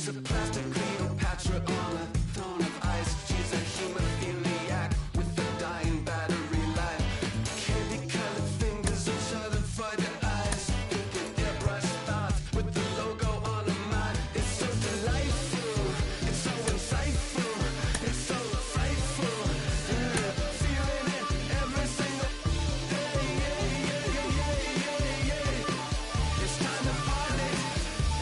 She's a plastic Cleopatra on a throne of ice. She's a hemophiliac with a dying battery life. Candy-colored fingers of schadenfreude eyes. Thinking airbrush thoughts with the logo on her mind. It's so delightful, it's so insightful, it's so frightful. Feeling it every single day. It's time to party.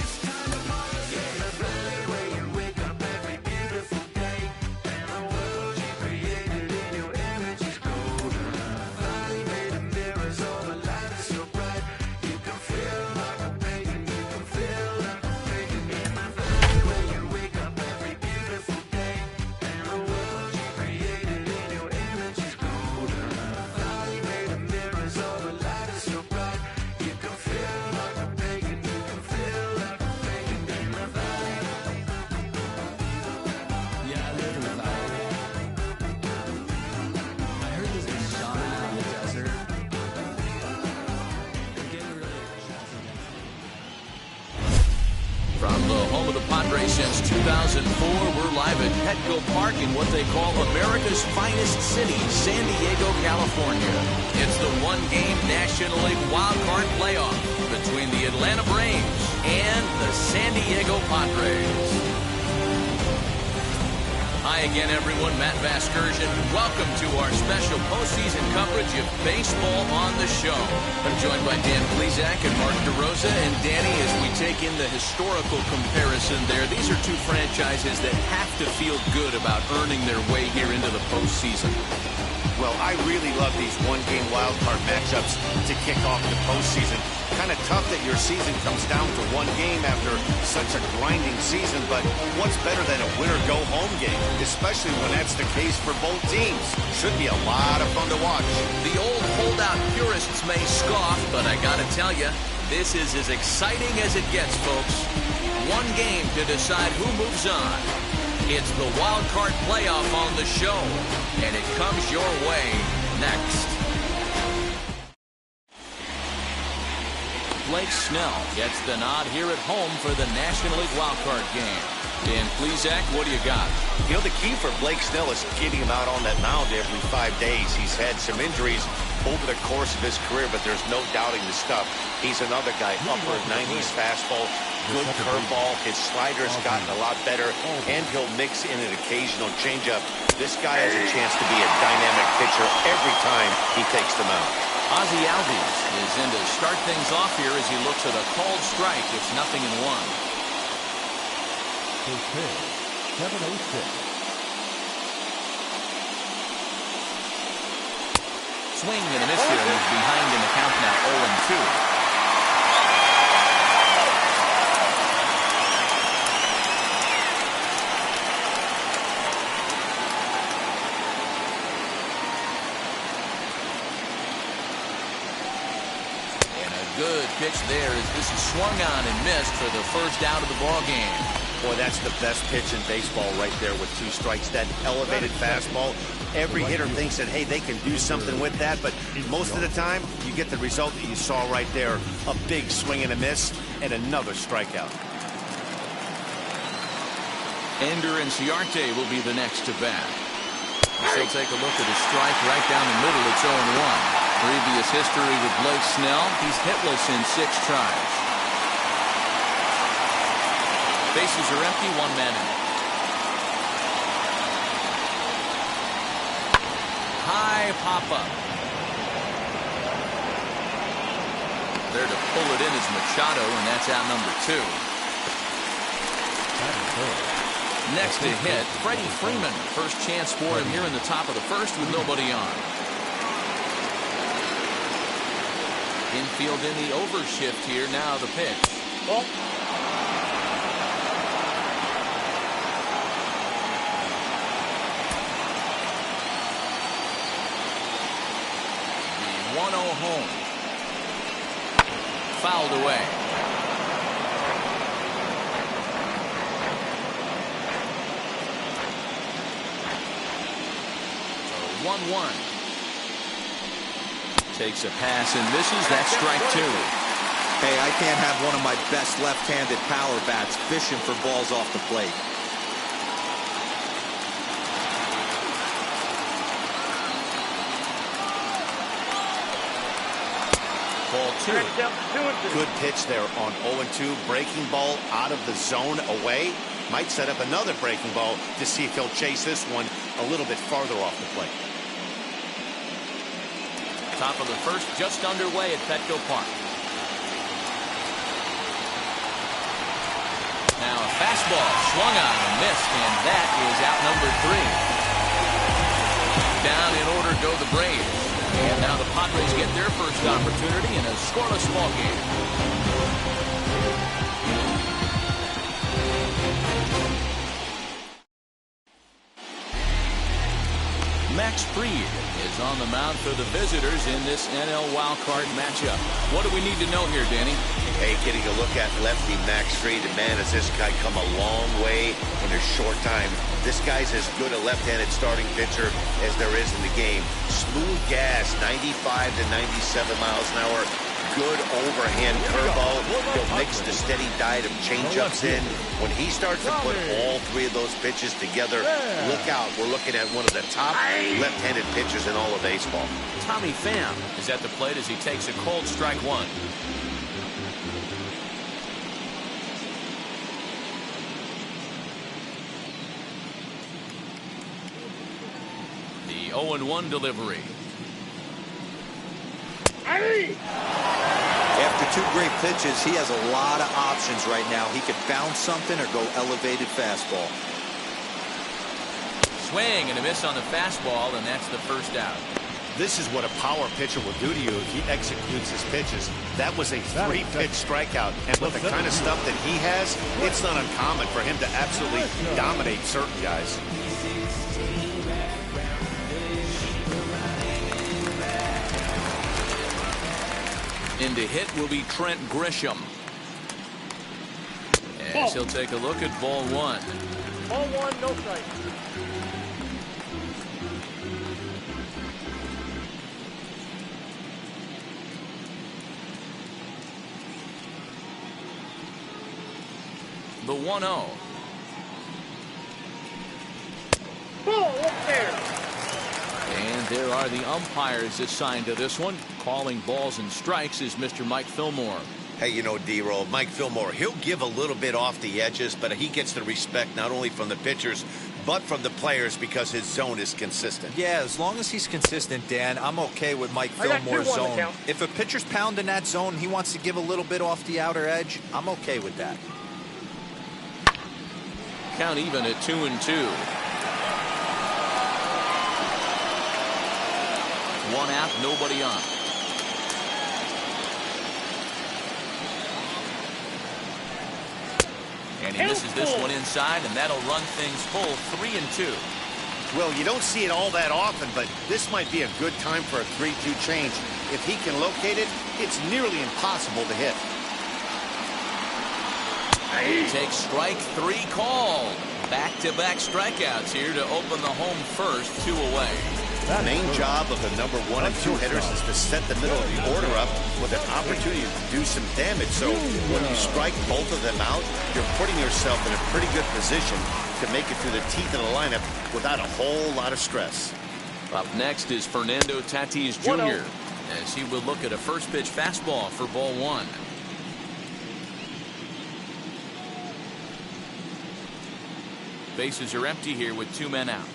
It's time to party. Yeah, the valley where you wake up every beautiful day, and the world you created in your image is golden. Valley made of mirrors, all the light is so bright. You can feel like a pagan, you can feel like a pagan. In the valley where you wake up every beautiful day, and the world you created in your image is golden. Valley made of mirrors, all the light is so bright. You can feel like a pagan, you can feel like a pagan in the valley. Yeah, I live in the valley. I heard this is shamans on the desert. They're getting really jazzy. From the home of the Padres since 2004, we're live at Petco Park in what they call America's finest city, San Diego, California. It's the one-game National League wild card playoff between the Atlanta Braves and the San Diego Padres. Hi again, everyone. Matt Vasgersian. Welcome to our special postseason coverage of baseball on the show. I'm joined by Dan Plesac and Mark DeRosa. And Danny, as we take in the historical comparison there, these are two franchises that have to feel good about earning their way here into the postseason. Well, I really love these one-game wildcard matchups to kick off the postseason. Kind of tough that your season comes down to one game after such a grinding season, but what's better than a winner-go-home game, especially when that's the case for both teams? Should be a lot of fun to watch. The old holdout purists may scoff, but I gotta tell you, this is as exciting as it gets, folks. One game to decide who moves on. It's the wild card playoff on the show, and it comes your way next. Blake Snell gets the nod here at home for the National League wild card game. Dan Plesac, what do you got? You know, the key for Blake Snell is getting him out on that mound every 5 days. He's had some injuries over the course of his career, but there's no doubting the stuff. He's another guy, upper 90s fastball, good curveball. His slider's gotten a lot better, and he'll mix in an occasional changeup. This guy has a chance to be a dynamic pitcher every time he takes the mound. Ozzie Albies is in to start things off here as he looks at a called strike. It's 0-1. His pitch, 7-0-6. Swing and a miss here, and he's behind in the count now, 0-2. Good pitch there as this is swung on and missed for the first out of the ball game. Boy, that's the best pitch in baseball right there with 2 strikes. That elevated fastball. Every hitter thinks that, hey, they can do something with that, but most of the time, you get the result that you saw right there. A big swing and a miss, and another strikeout. Ender Inciarte will be the next to bat. So take a look at his strike right down the middle. It's 0-1. Previous history with Blake Snell, he's hitless in 6 tries. Bases are empty, 1 man in. High pop-up. There to pull it in is Machado, and that's out number 2. Next to hit, Freddie Freeman. First chance for him here in the top of the first with nobody on. Infield in the overshift here. Now the pitch. Oh. 1-0 home. Fouled away. So 1-1. Takes a pass and misses. That's strike 2. Hey, I can't have one of my best left-handed power bats fishing for balls off the plate. Ball 2. Good pitch there on 0-2. Breaking ball out of the zone away. Might set up another breaking ball to see if he'll chase this one a little bit farther off the plate. Top of the first just underway at Petco Park. Now a fastball swung on and missed, and that is out number 3. Down in order go the Braves. And now the Padres get their first opportunity in a scoreless ball game. Max Fried is on the mound for the visitors in this NL wildcard matchup. What do we need to know here, Danny? Hey, getting a look at lefty Max Fried, and man, has this guy come a long way in a short time. This guy's as good a left-handed starting pitcher as there is in the game. Smooth gas, 95 to 97 miles an hour. Good overhand curveball. He'll mix the steady diet of changeups in. When he starts to put all 3 of those pitches together, look out. We're looking at one of the top left-handed pitchers in all of baseball. Tommy Pham is at the plate as he takes a cold strike 1. The 0-1 delivery. After 2 great pitches, he has a lot of options right now. He could bounce something or go elevated fastball. Swing and a miss on the fastball, and that's the first out. This is what a power pitcher will do to you if he executes his pitches. That was a 3-pitch strikeout, and with the kind of stuff that he has, it's not uncommon for him to absolutely dominate certain guys. In to hit will be Trent Grisham. As he'll take a look at ball 1. Ball 1, no strike. The 1-0. Ball up there. And there are the umpires assigned to this one. Calling balls and strikes is Mr. Mike Fillmore. Hey, you know, D-Roll, Mike Fillmore, he'll give a little bit off the edges, but he gets the respect not only from the pitchers, but from the players because his zone is consistent. Yeah, as long as he's consistent, Dan, I'm okay with Mike Fillmore's zone. If a pitcher's pounding that zone, he wants to give a little bit off the outer edge, I'm okay with that. Count even at 2-2. 1 out, nobody on. And he misses this one inside, and that'll run things full 3-2. Well, you don't see it all that often, but this might be a good time for a 3-2 change. If he can locate it, it's nearly impossible to hit. Takes strike 3 called. Back-to-back strikeouts here to open the home first, 2 away. The main job of the number 1 and 2 hitters is to set the middle of the order up with an opportunity to do some damage. So when you strike both of them out, you're putting yourself in a pretty good position to make it through the teeth of the lineup without a whole lot of stress. Up next is Fernando Tatis Jr. as he will look at a first pitch fastball for ball 1. Bases are empty here with 2 men out.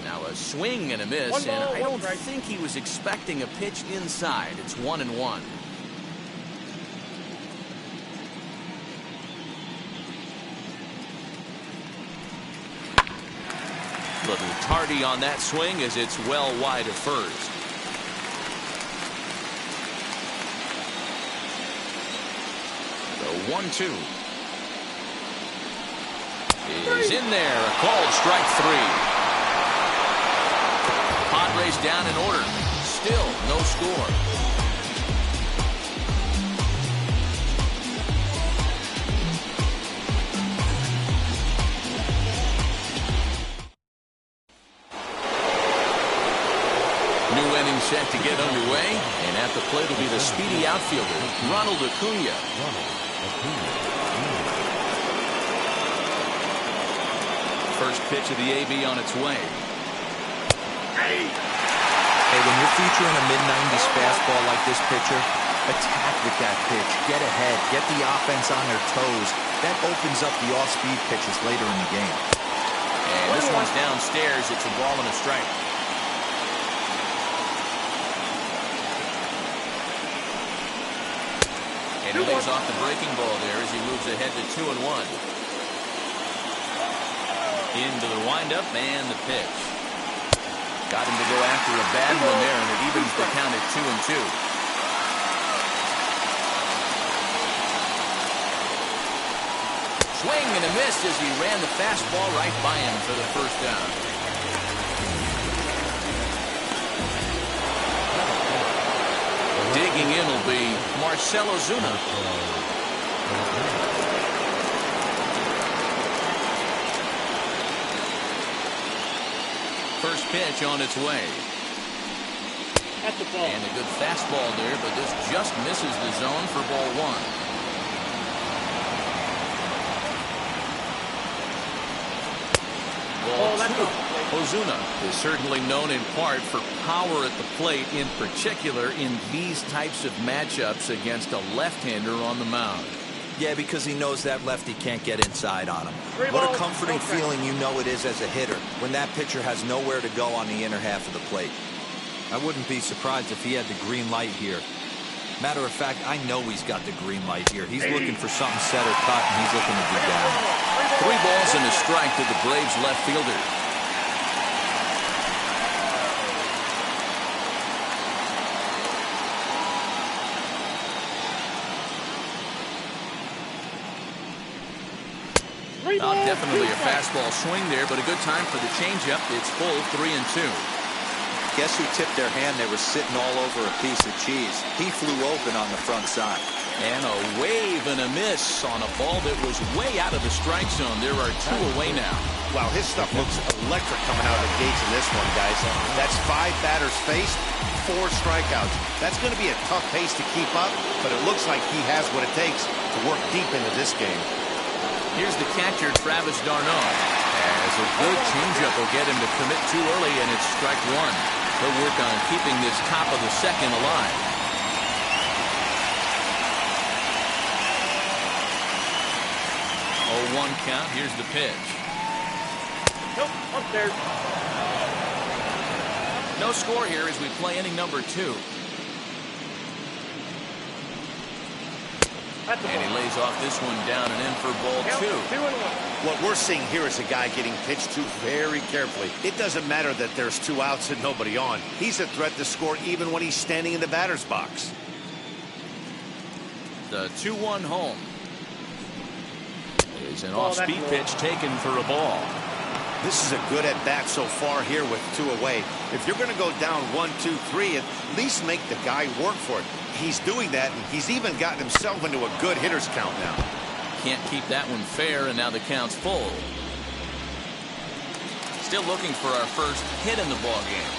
Now a swing and a miss, and I don't think he was expecting a pitch inside. It's 1-1. Little tardy on that swing as it's well wide of first. The 1-2 is in there. A called strike 3. Padres down in order. Still no score. New inning set to get underway, and at the plate will be the speedy outfielder, Ronald Acuna. First pitch of the AB on its way. Hey, when you're featuring a mid-90s fastball like this pitcher, attack with that pitch. Get ahead. Get the offense on their toes. That opens up the off-speed pitches later in the game. And this one's downstairs. It's a ball and a strike. And he lays off the breaking ball there as he moves ahead to 2-1. Into the windup and the pitch. Got him to go after a bad one there, and it evens the count at 2-2. Swing and a miss as he ran the fastball right by him for the first down. Digging in will be Marcell Ozuna. First pitch on its way. At the ball. And a good fastball there, but this just misses the zone for ball one. Ball two. Ozuna is certainly known in part for power at the plate, in particular in these types of matchups against a left-hander on the mound. Yeah, because he knows that lefty can't get inside on him. Three What a balls, comforting no strikes. feeling you know it is as a hitter when that pitcher has nowhere to go on the inner half of the plate. I wouldn't be surprised if he had the green light here. Matter of fact, I know he's got the green light here. He's looking for something set or cut, and he's looking to be down. 3 balls and a strike to the Braves left fielder. Definitely a fastball swing there, but a good time for the changeup. It's full 3-2. Guess who tipped their hand? They were sitting all over a piece of cheese. He flew open on the front side. And a wave and a miss on a ball that was way out of the strike zone. There are 2 away now. Wow, his stuff looks electric coming out of the gates in this one, guys. That's 5 batters faced, 4 strikeouts. That's going to be a tough pace to keep up, but it looks like he has what it takes to work deep into this game. Here's the catcher, Travis d'Arnaud. As a good changeup will get him to commit too early, and it's strike 1. He'll work on keeping this top of the second alive. Oh, 1 count. Here's the pitch. Nope, upstairs. No score here as we play inning number 2. And he lays off this one down and in for ball 2. 2-1. What we're seeing here is a guy getting pitched to very carefully. It doesn't matter that there's 2 outs and nobody on. He's a threat to score even when he's standing in the batter's box. The 2-1 home is an off-speed pitch taken for a ball. This is a good at-bat so far here with 2 away. If you're going to go down 1, 2, 3, at least make the guy work for it. He's doing that, and he's even gotten himself into a good hitter's count now. Can't keep that one fair, and now the count's full. Still looking for our first hit in the ball game.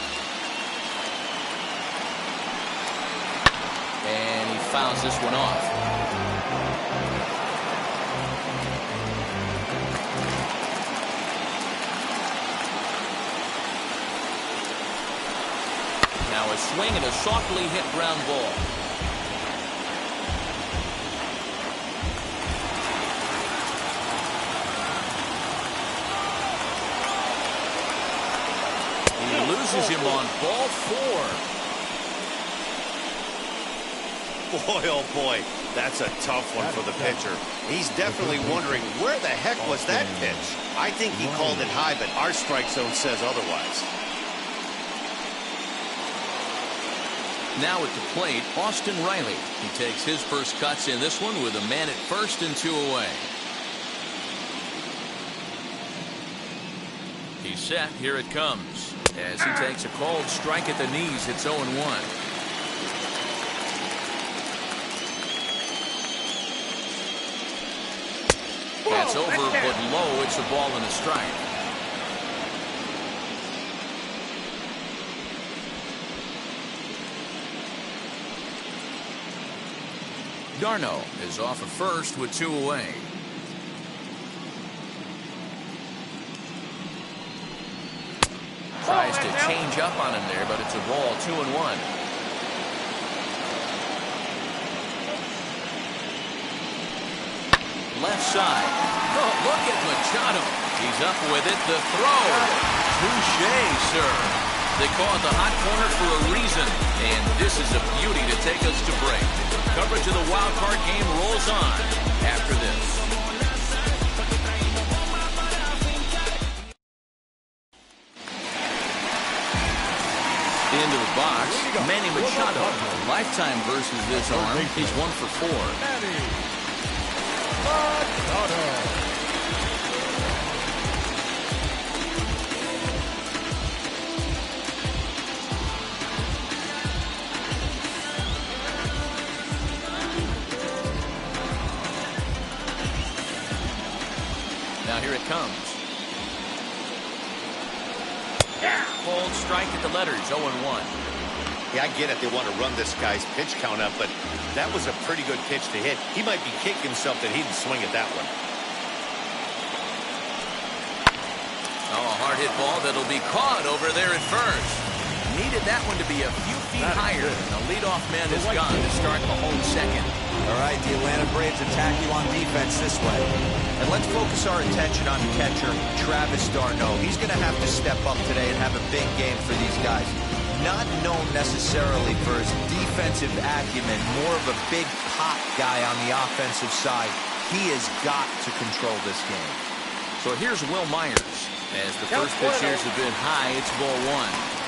And he fouls this one off. Now a swing and a softly hit ground ball. He loses him on ball 4. Boy, oh boy, that's a tough one for the pitcher. He's definitely wondering where the heck was that pitch. I think he called it high, but our strike zone says otherwise. Now at the plate, Austin Riley. He takes his first cuts in this one with a man at first and 2 away. He's set. Here it comes. As he takes a called strike at the knees, it's 0-1. That's over, but low. It's a ball and a strike. Darno is off at first with 2 away. Tries to change up on him there, but it's a ball, 2-1. Left side. Oh, look at Machado. He's up with it. The throw. Touché, sir. They call it the hot corner for a reason. And this is a beauty to take us to break. Coverage of the wild card game rolls on after this. Into the box, Manny Machado. Lifetime versus this arm. He's 1 for 4. Now here it comes. Cold strike at the letters, 0-1. Yeah, I get it. They want to run this guy's pitch count up, but that was a pretty good pitch to hit. He might be kicking himself that he didn't swing at that one. Oh, a hard hit ball that'll be caught over there at first. Needed that one to be a few feet higher. And the leadoff man is gone to start the home second. All right, the Atlanta Braves attack you on defense this way. And let's focus our attention on catcher Travis d'Arnaud. He's going to have to step up today and have a big game for these guys. Not known necessarily for his defensive acumen, more of a big pop guy on the offensive side. He has got to control this game. So here's Will Myers. As the first pitch here's a bit high, it's ball 1.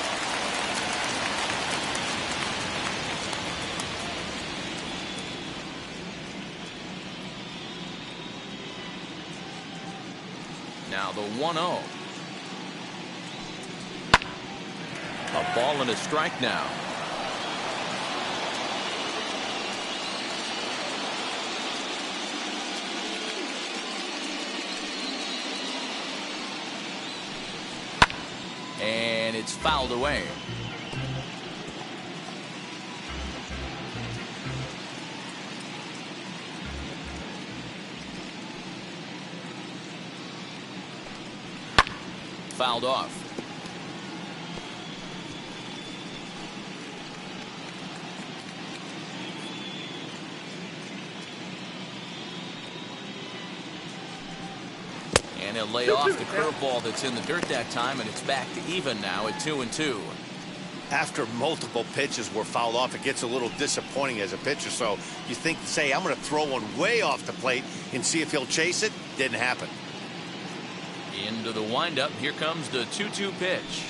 Now the 1-0. A ball and a strike now. And it's fouled away. Fouled off. And he'll lay off the curveball that's in the dirt that time, and it's back to even now at 2-2. After multiple pitches were fouled off, it gets a little disappointing as a pitcher. So you think, say, I'm going to throw one way off the plate and see if he'll chase it. Didn't happen. Into the windup. Here comes the 2-2 pitch.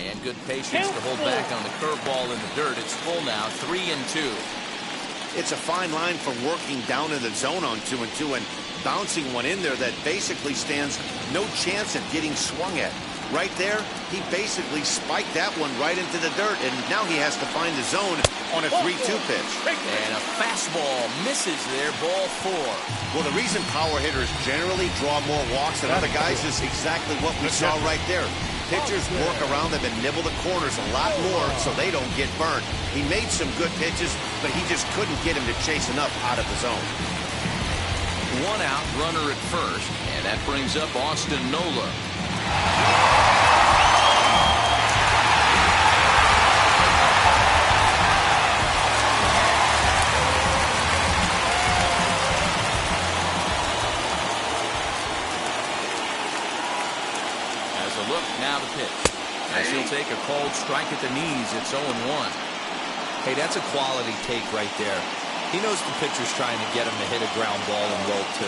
And good patience to hold back on the curveball in the dirt. It's full now, 3-2. It's a fine line for working down in the zone on 2-2 and bouncing one in there that basically stands no chance of getting swung at. Right there, he basically spiked that one right into the dirt, and now he has to find the zone on a 3-2 pitch. And a fastball misses there, ball 4. Well, the reason power hitters generally draw more walks than other guys is exactly what we saw right there. Pitchers work around them and nibble the corners a lot more so they don't get burned. He made some good pitches, but he just couldn't get him to chase enough out of the zone. 1 out, runner at first, and that brings up Austin Nola. As a look, now the pitch. As he'll take a cold strike at the knees, it's 0-1. Hey, that's a quality take right there. He knows the pitcher's trying to get him to hit a ground ball and roll 2.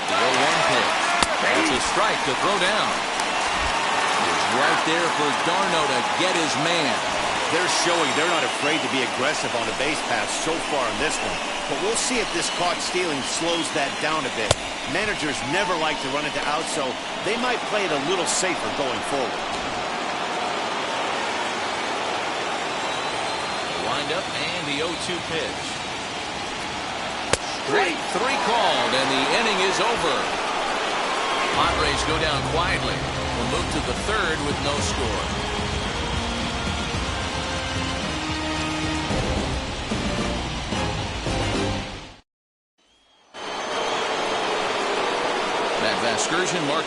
The 0-1 pitch. That's a strike to throw down. It's right there for d'Arnaud to get his man. They're showing they're not afraid to be aggressive on the base pass so far in this one. But we'll see if this caught stealing slows that down a bit. Managers never like to run into outs, so they might play it a little safer going forward. Wind up and the 0-2 pitch. Straight 3 called, and the inning is over. Padres go down quietly. We'll move to the 3rd with no score.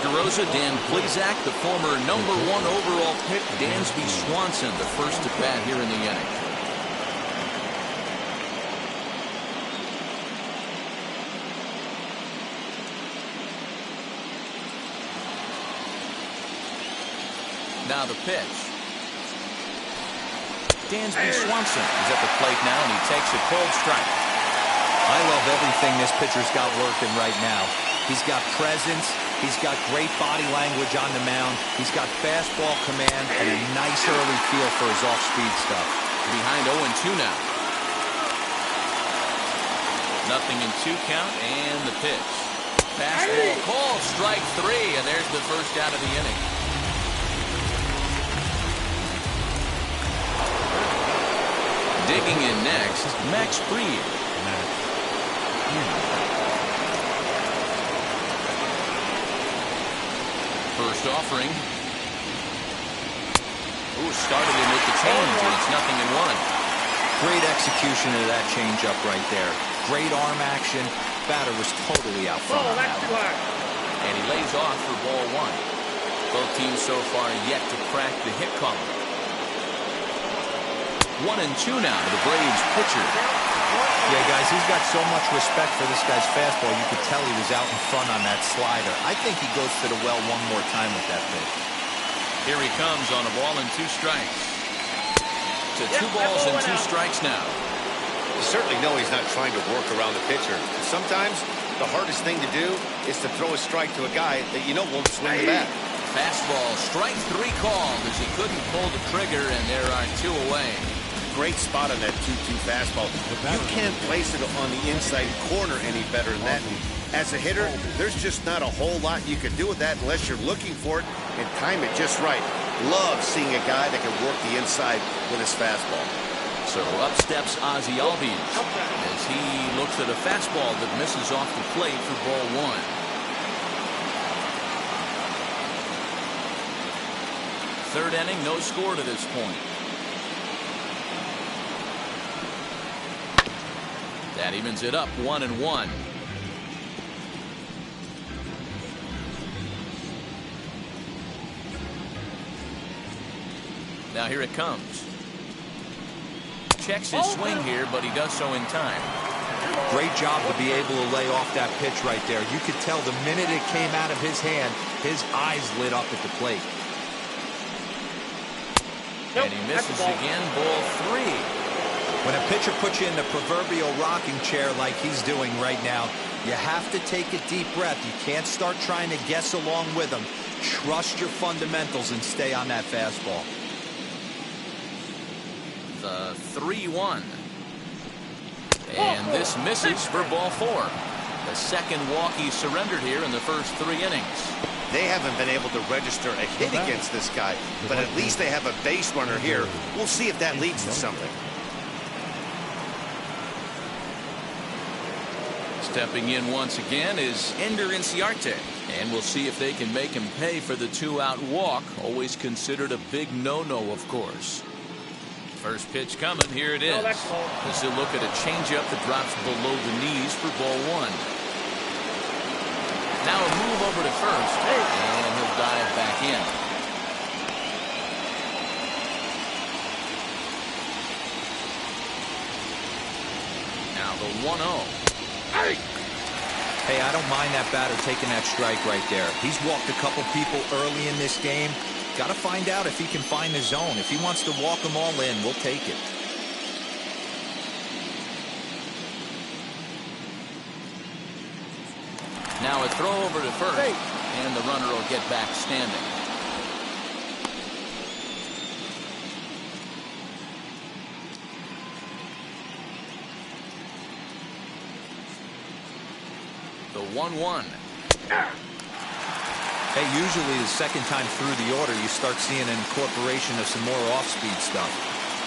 DeRosa, Dan Plesac, the former #1 overall pick, Dansby Swanson, the first to bat here in the inning. Now the pitch. Dansby Swanson is at the plate now, and he takes a cold strike. I love everything this pitcher's got working right now. He's got presence. He's got great body language on the mound. He's got fastball command and a nice early feel for his off-speed stuff. Behind 0-2 now. Nothing in 2 count, and the pitch. Fastball called, strike 3, and there's the first out of the inning. Digging in next, Max Fried. First offering. Ooh, started him with the change, and it's 0-1. Great execution of that changeup right there. Great arm action. Batter was totally out front on that one. And he lays off for ball 1. Both teams so far yet to crack the hit column. 1-2 now to the Braves pitcher. Yeah, guys, he's got so much respect for this guy's fastball. You could tell he was out in front on that slider. I think he goes to the well one more time with that pitch. Here he comes on a ball and 2 strikes. To 2 balls and 2 strikes now. You certainly know he's not trying to work around the pitcher. Sometimes the hardest thing to do is to throw a strike to a guy that you know won't swing the bat. Fastball, strike 3 called as he couldn't pull the trigger, and there are 2 away. Great spot on that 2-2 fastball. You can't place it on the inside corner any better than that. And as a hitter, there's just not a whole lot you can do with that unless you're looking for it and time it just right. Love seeing a guy that can work the inside with his fastball. So up steps Ozzie Albies as he looks at a fastball that misses off the plate for ball 1. Third inning, no score to this point. That evens it up 1-1. Now here it comes. Checks his swing here, but he does so in time. Great job to be able to lay off that pitch right there. You could tell the minute it came out of his hand, his eyes lit up at the plate. And he misses again, ball 3. When a pitcher puts you in the proverbial rocking chair like he's doing right now, you have to take a deep breath. You can't start trying to guess along with him. Trust your fundamentals and stay on that fastball. The 3-1. And this misses for ball 4. The second walk he surrendered here in the first 3 innings. They haven't been able to register a hit against this guy, but at least they have a base runner here. We'll see if that leads to something. Stepping in once again is Ender Inciarte, and we'll see if they can make him pay for the 2-out walk. Always considered a big no-no, of course. First pitch coming. Here it is. This is a look at a changeup that drops below the knees for ball 1. Now a move over to first, and he'll dive back in. Now the 1-0. Hey, I don't mind that batter taking that strike right there. He's walked a couple people early in this game. Got to find out if he can find the zone. If he wants to walk them all in, we'll take it. Now a throw over to first, and the runner will get back standing. The 1-1. Hey, usually the second time through the order, you start seeing an incorporation of some more off-speed stuff.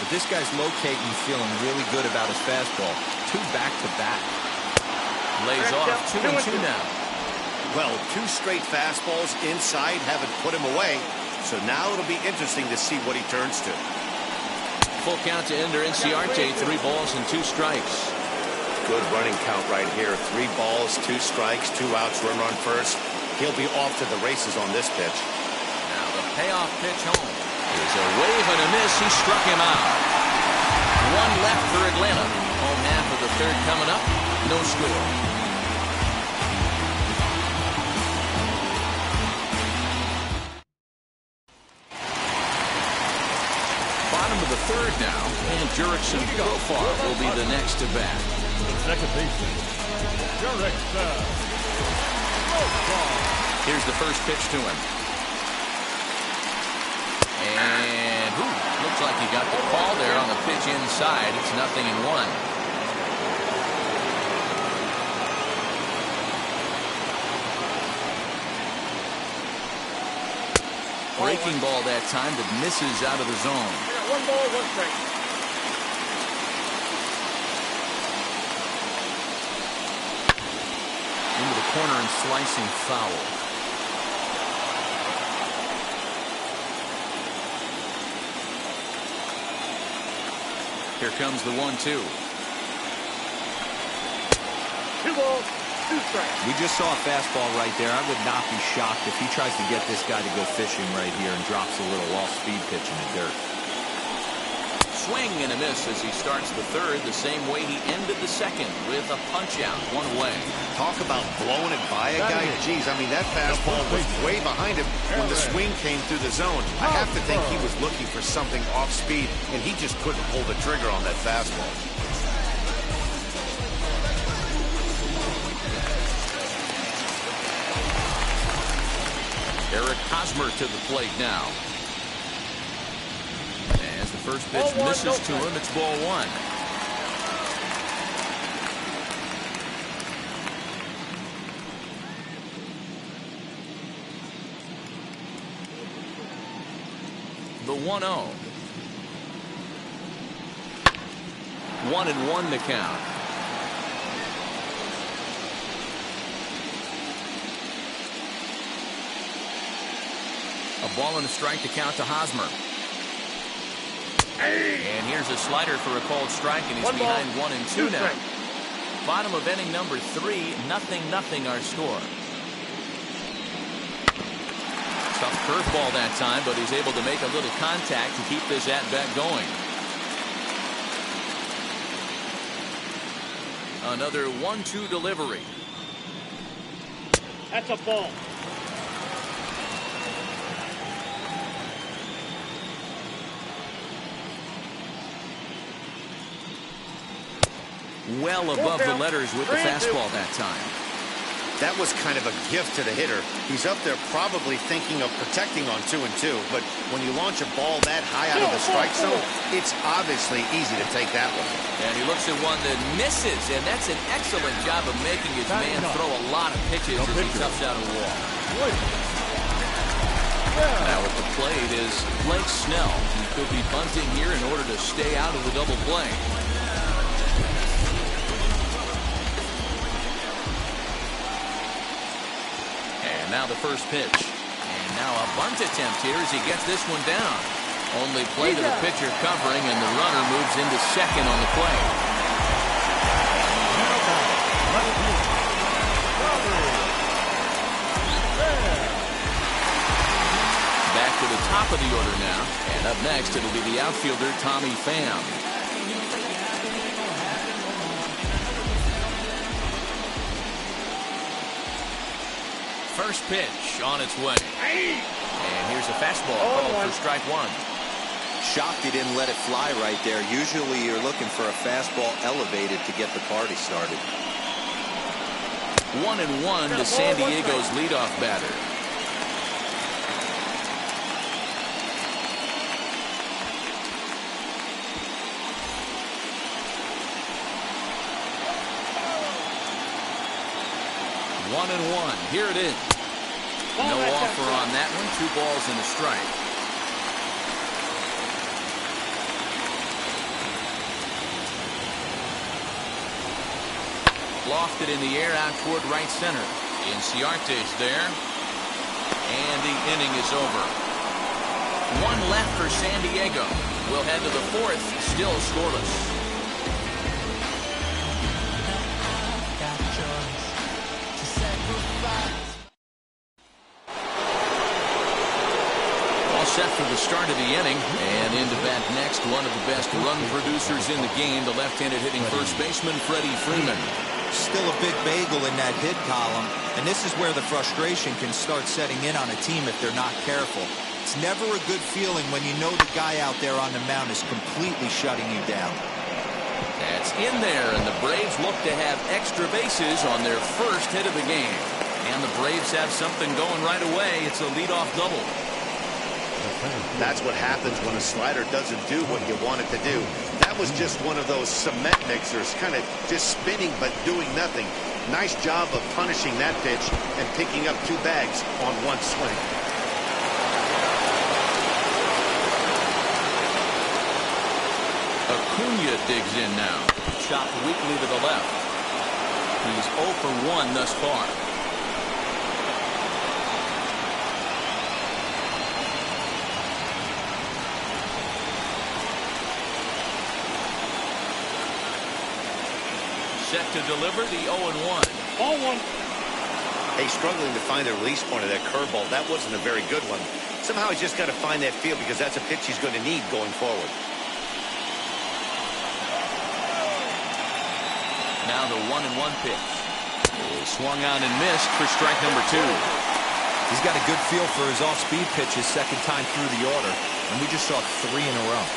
But this guy's locating, feeling really good about his fastball. 2 back-to-back. Lays off 2-2 now. Well, 2 straight fastballs inside haven't put him away, so now it'll be interesting to see what he turns to. Full count to Ender Inciarte, 3 balls and 2 strikes. Good running count right here. 3 balls, 2 strikes, 2 outs, runner on first. He'll be off to the races on this pitch. Now the payoff pitch home is a wave and a miss. He struck him out. One left for Atlanta. Home half of the third coming up. No score. Bottom of the third now, and Jurickson Profar will be the next to bat. Second baseman, Jurickson Profar. Here's the first pitch to him. And looks like he got the call there on the pitch inside. It's 0-1. Breaking ball that time that misses out of the zone. One ball, one strike. Into the corner and slicing foul. Here comes the 1-2. 2 balls, 2 strikes. We just saw a fastball right there. I would not be shocked if he tries to get this guy to go fishing right here and drops a little off-speed pitch in the dirt. Swing and a miss as he starts the third the same way he ended the second with a punch-out, one away. Talk about blowing it by a guy. Jeez, I mean, that fastball was way behind him when the swing came through the zone. I have to think he was looking for something off speed, and he just couldn't pull the trigger on that fastball. Eric Hosmer to the plate now. As the first pitch misses to him, it's ball 1. The 1-0. 1-1 to count. A ball and a strike to count to Hosmer. And here's a slider for a called strike, and he's behind 1-2 now. Bottom of inning number 3, 0-0 our score. Tough curveball that time, but he's able to make a little contact to keep this at-bat going. Another 1-2 delivery. That's a ball. Well above the letters with the fastball that time. That was kind of a gift to the hitter. He's up there probably thinking of protecting on 2-2, but when you launch a ball that high out of the strike zone, it's obviously easy to take that one. And he looks at one that misses, and that's an excellent job of making his man throw a lot of pitches as he cuts out a wall. Now at the plate is Blake Snell. He could be bunting here in order to stay out of the double play. And now the first pitch. And now a bunt attempt here as he gets this one down. Only play to the pitcher covering, and the runner moves into second on the play. Back to the top of the order now. And up next, it'll be the outfielder, Tommy Pham. First pitch on its way. And here's a fastball called for strike 1. Shocked he didn't let it fly right there. Usually you're looking for a fastball elevated to get the party started. 1-1 to San Diego's leadoff batter. One and one. Here it is. No offer on that one. 2 balls and a strike. Lofted in the air out toward right center. Inciarte's there. And the inning is over. 1 left for San Diego. We'll head to the 4th. Still scoreless. set for the start of the inning. And into bat next, one of the best run producers in the game, the left-handed hitting first baseman, Freddie Freeman. Still a big bagel in that hit column, and this is where the frustration can start setting in on a team if they're not careful. It's never a good feeling when you know the guy out there on the mound is completely shutting you down. That's in there, and the Braves look to have extra bases on their first hit of the game. And the Braves have something going right away. It's a leadoff double. That's what happens when a slider doesn't do what you want it to do. That was just one of those cement mixers, kind of just spinning but doing nothing. Nice job of punishing that pitch and picking up 2 bags on 1 swing. Acuna digs in now. Chopped weakly to the left. He's 0 for 1 thus far. Set to deliver the 0-1. Ball 1. Hey, struggling to find the release point of that curveball. That wasn't a very good one. Somehow he's just got to find that feel because that's a pitch he's going to need going forward. Now the 1-1 pitch. Swung on and missed for strike number 2. He's got a good feel for his off-speed pitches second time through the order, and we just saw 3 in a row.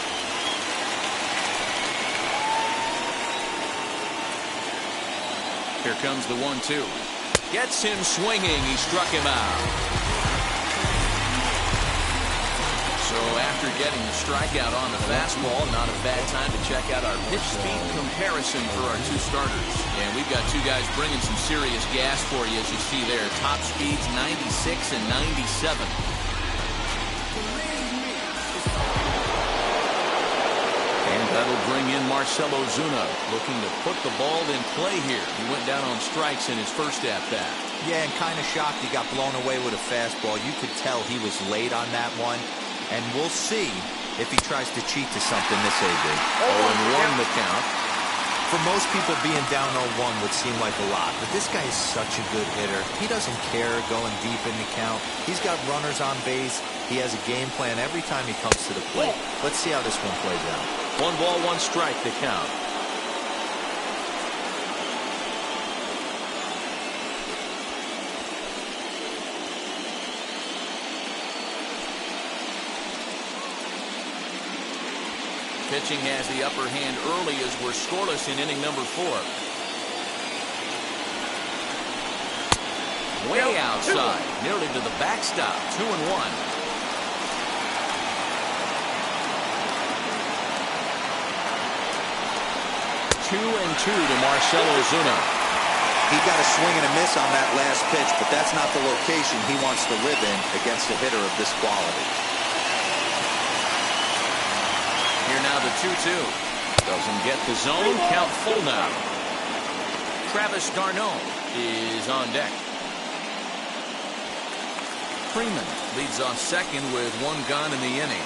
Here comes the 1-2. Gets him swinging. He struck him out. So after getting the strikeout on the fastball, not a bad time to check out our pitch speed comparison for our 2 starters. And we've got 2 guys bringing some serious gas for you, as you see there. Top speeds 96 and 97. And that'll bring in Marcell Ozuna, looking to put the ball in play here. He went down on strikes in his first at-bat. Yeah, and kind of shocked he got blown away with a fastball. You could tell he was late on that one. And we'll see if he tries to cheat to something this AB. 0-1 the count. For most people, being down 0-1 would seem like a lot, but this guy is such a good hitter. He doesn't care going deep in the count. He's got runners on base. He has a game plan every time he comes to the plate. Let's see how this one plays out. 1 ball, 1 strike the count. Pitching has the upper hand early as we're scoreless in inning number 4. Way outside, nearly to the backstop. 2-1. 2-2 to Marcell Ozuna. He got a swing and a miss on that last pitch, but that's not the location he wants to live in against a hitter of this quality. Here now the 2-2. Doesn't get the zone. Count full now. Travis d'Arnaud is on deck. Freeman leads off second with 1 gone in the inning.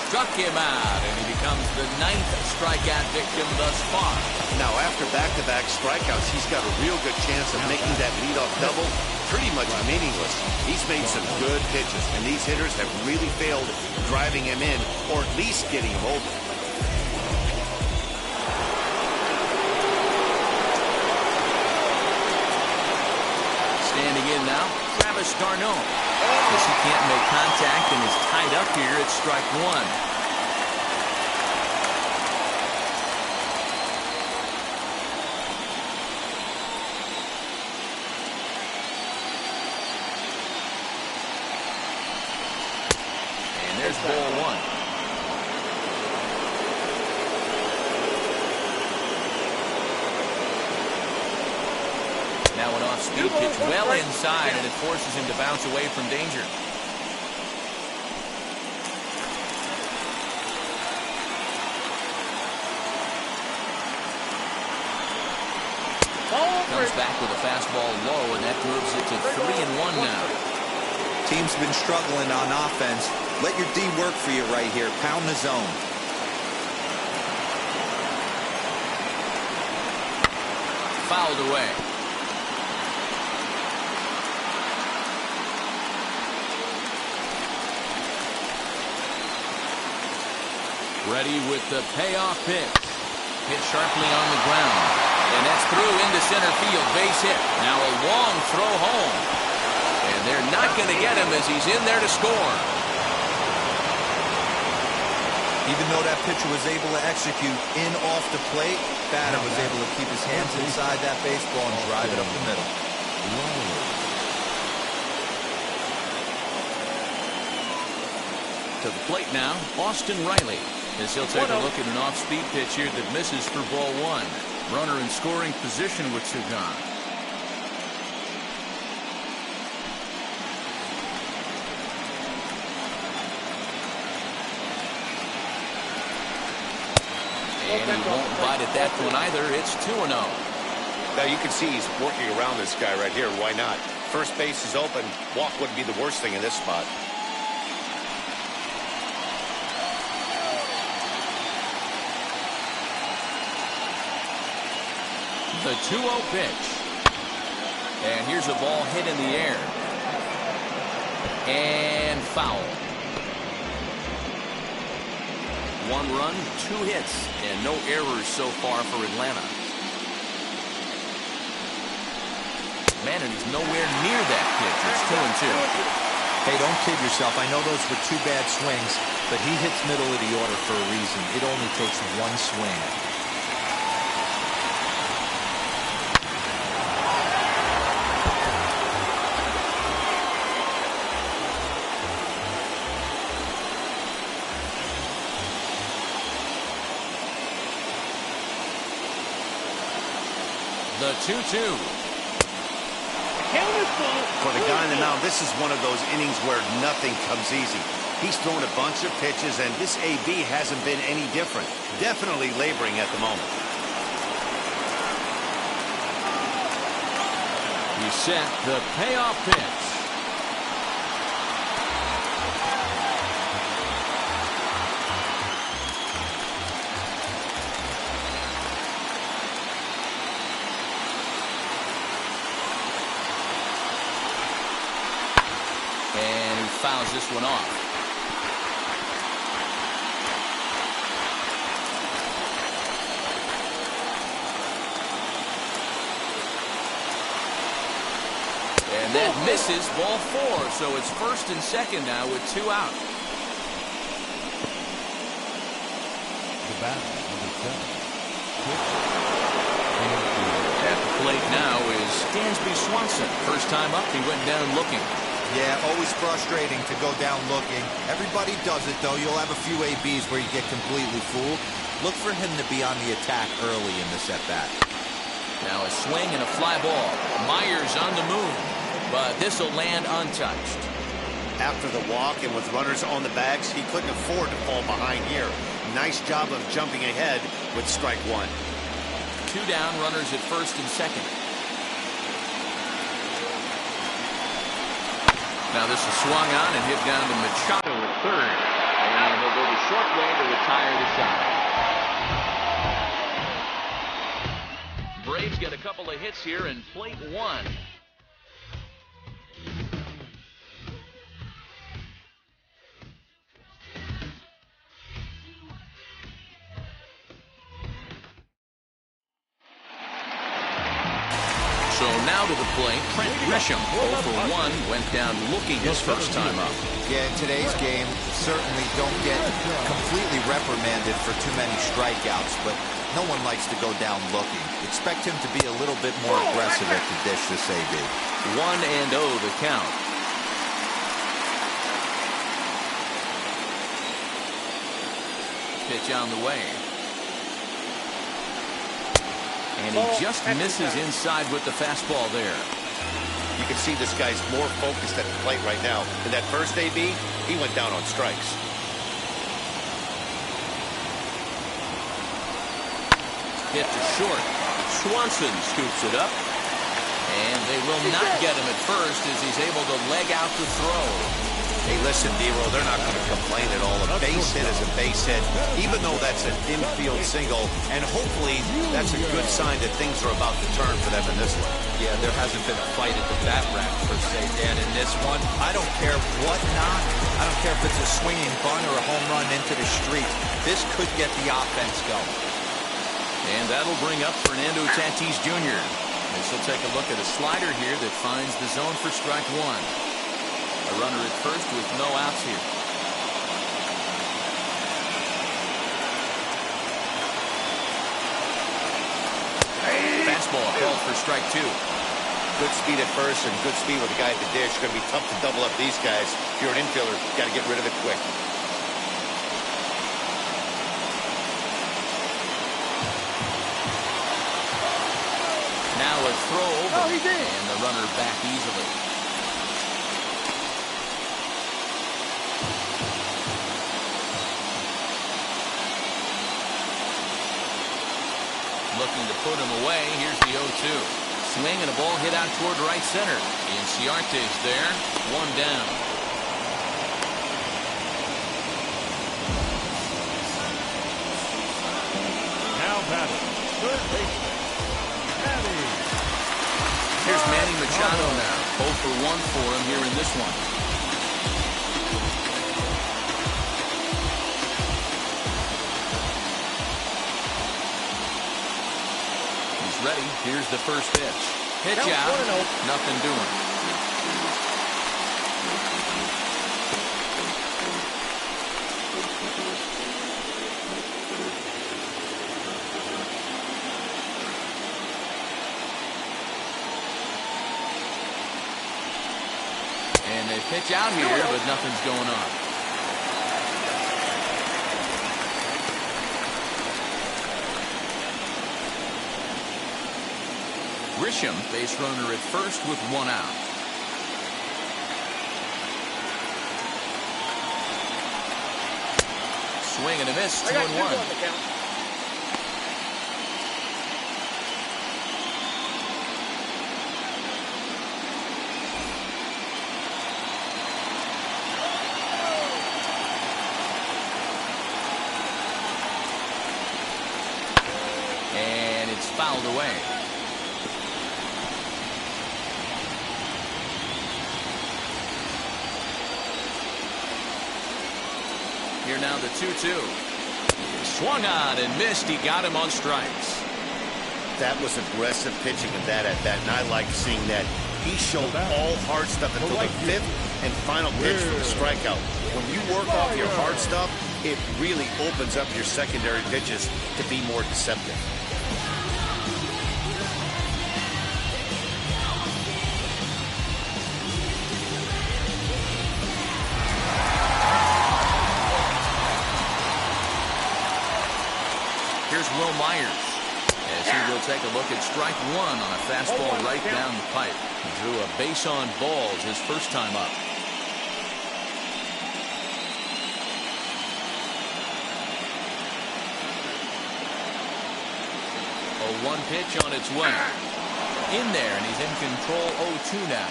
Struck him out, and he becomes the 9th strikeout victim thus far. Now, after back-to-back strikeouts, he's got a real good chance of making that leadoff double pretty much meaningless. He's made some good pitches, and these hitters have really failed driving him in or at least getting him over. Standing in now, Travis d'Arnaud. As he can't make contact and is tied up here at strike 1. And there's ball 1. Now an off-speed pitch well inside, and it forces him to bounce away from danger. Comes back with a fastball low, and that moves it to 3-1 now. Team's been struggling on offense. Let your D work for you right here. Pound the zone. Fouled away. Ready with the payoff pitch. Hit sharply on the ground. And that's through into center field. Base hit. Now a long throw home. And they're not going to get him as he's in there to score. Even though that pitcher was able to execute in off the plate, batter was able to keep his hands inside that baseball and drive it up the middle. To the plate now, Austin Riley, as he'll take a look at an off-speed pitch here that misses for ball one. Runner in scoring position with two gone. And he won't bite at that one either. It's 2-0. Now you can see he's working around this guy right here. Why not? First base is open. Walk wouldn't be the worst thing in this spot. The 2-0 pitch. And here's a ball hit in the air. And foul. 1 run, 2 hits, and no errors so far for Atlanta. Man, and he's nowhere near that pitch. It's 2-2. Hey, don't kid yourself. I know those were 2 bad swings, but he hits middle of the order for a reason. It only takes 1 swing. The 2-2. For the guy on the mound, this is one of those innings where nothing comes easy. He's thrown a bunch of pitches, and this AB hasn't been any different. Definitely laboring at the moment. He set the payoff pitch. And he fouls this one off. And that misses, ball 4. So it's first and second now with 2 out. The bat, number 7. At the plate now is Dansby Swanson. First time up, he went down looking. Yeah, always frustrating to go down looking. Everybody does it, though. You'll have a few ABs where you get completely fooled. Look for him to be on the attack early in this at-bat. Now a swing and a fly ball. Myers on the move, but this will land untouched. After the walk and with runners on the bags, he couldn't afford to fall behind here. Nice job of jumping ahead with strike 1. 2 down, runners at first and second. Now this is swung on and hit down to Machado at third. And he'll go the short way to retire the side. Braves get a couple of hits here in plate 1. So now to the plate, Trent Grisham, 0 for 1, went down looking his first time up. Yeah, in today's game, certainly don't get completely reprimanded for too many strikeouts, but no one likes to go down looking. Expect him to be a little bit more aggressive at the dish this AB. 1-0 the count. Pitch on the way. And he just misses inside with the fastball there. You can see this guy's more focused at the plate right now. In that first AB, he went down on strikes. Hit to short. Swanson scoops it up. And they will not get him at first as he's able to leg out the throw. Hey, listen, Nero, they're not going to complain at all. A base hit is a base hit, even though that's an infield single. And hopefully that's a good sign that things are about to turn for them in this one. Yeah, there hasn't been a fight at the bat rack per se, Dan, and this one. I don't care what knock. I don't care if it's a swinging bunt or a home run into the street. This could get the offense going. And that'll bring up Fernando Tatis Jr. As he'll take a look at a slider here that finds the zone for strike one. A runner at first with no outs here. Fastball called for strike two. Good speed at first and good speed with the guy at the dish. It's going to be tough to double up these guys. If you're an infielder, got to get rid of it quick. Now a throw over, Oh, he did. and the runner back easily. Looking to put him away. Here's the 0-2. Swing and a ball hit out toward right center. Inciarte's there. One down. Now batting, third baseman, Manny. Here's Manny Machado now. 0 for 1 for him here in this one. He's ready. Here's the first pitch. Pitch Count out. 1-0. Nothing doing. And they pitch out here, but nothing's going on. Grisham, base runner at first with one out. Swing and a miss, 2-1. I got 2 on the count. And it's fouled away. Here now the 2-2. Swung on and missed. He got him on strikes. That was aggressive pitching of that at bat, and I like seeing that. He showed all hard stuff until the 5th and final pitch for the strikeout. When you work off your hard stuff, it really opens up your secondary pitches to be more deceptive. Here's Will Myers as he will take a look at strike one on a fastball right down the pipe. He drew a base on balls his first time up. A 1 pitch on its way. In there, and he's in control. 0-2 now.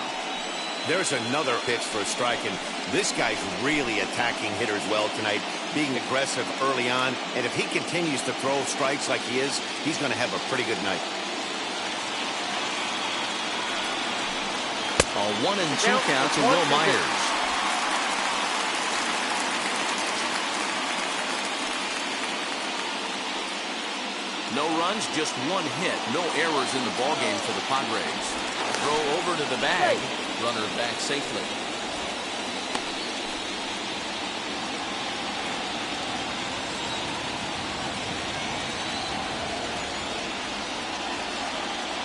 There's another pitch for a strike, and this guy's really attacking hitters well tonight, being aggressive early on, and if he continues to throw strikes like he is, he's going to have a pretty good night. A 1-2 count to Will Myers. No runs, just 1 hit. No errors in the ballgame for the Padres. Throw over to the bag. Runner back safely.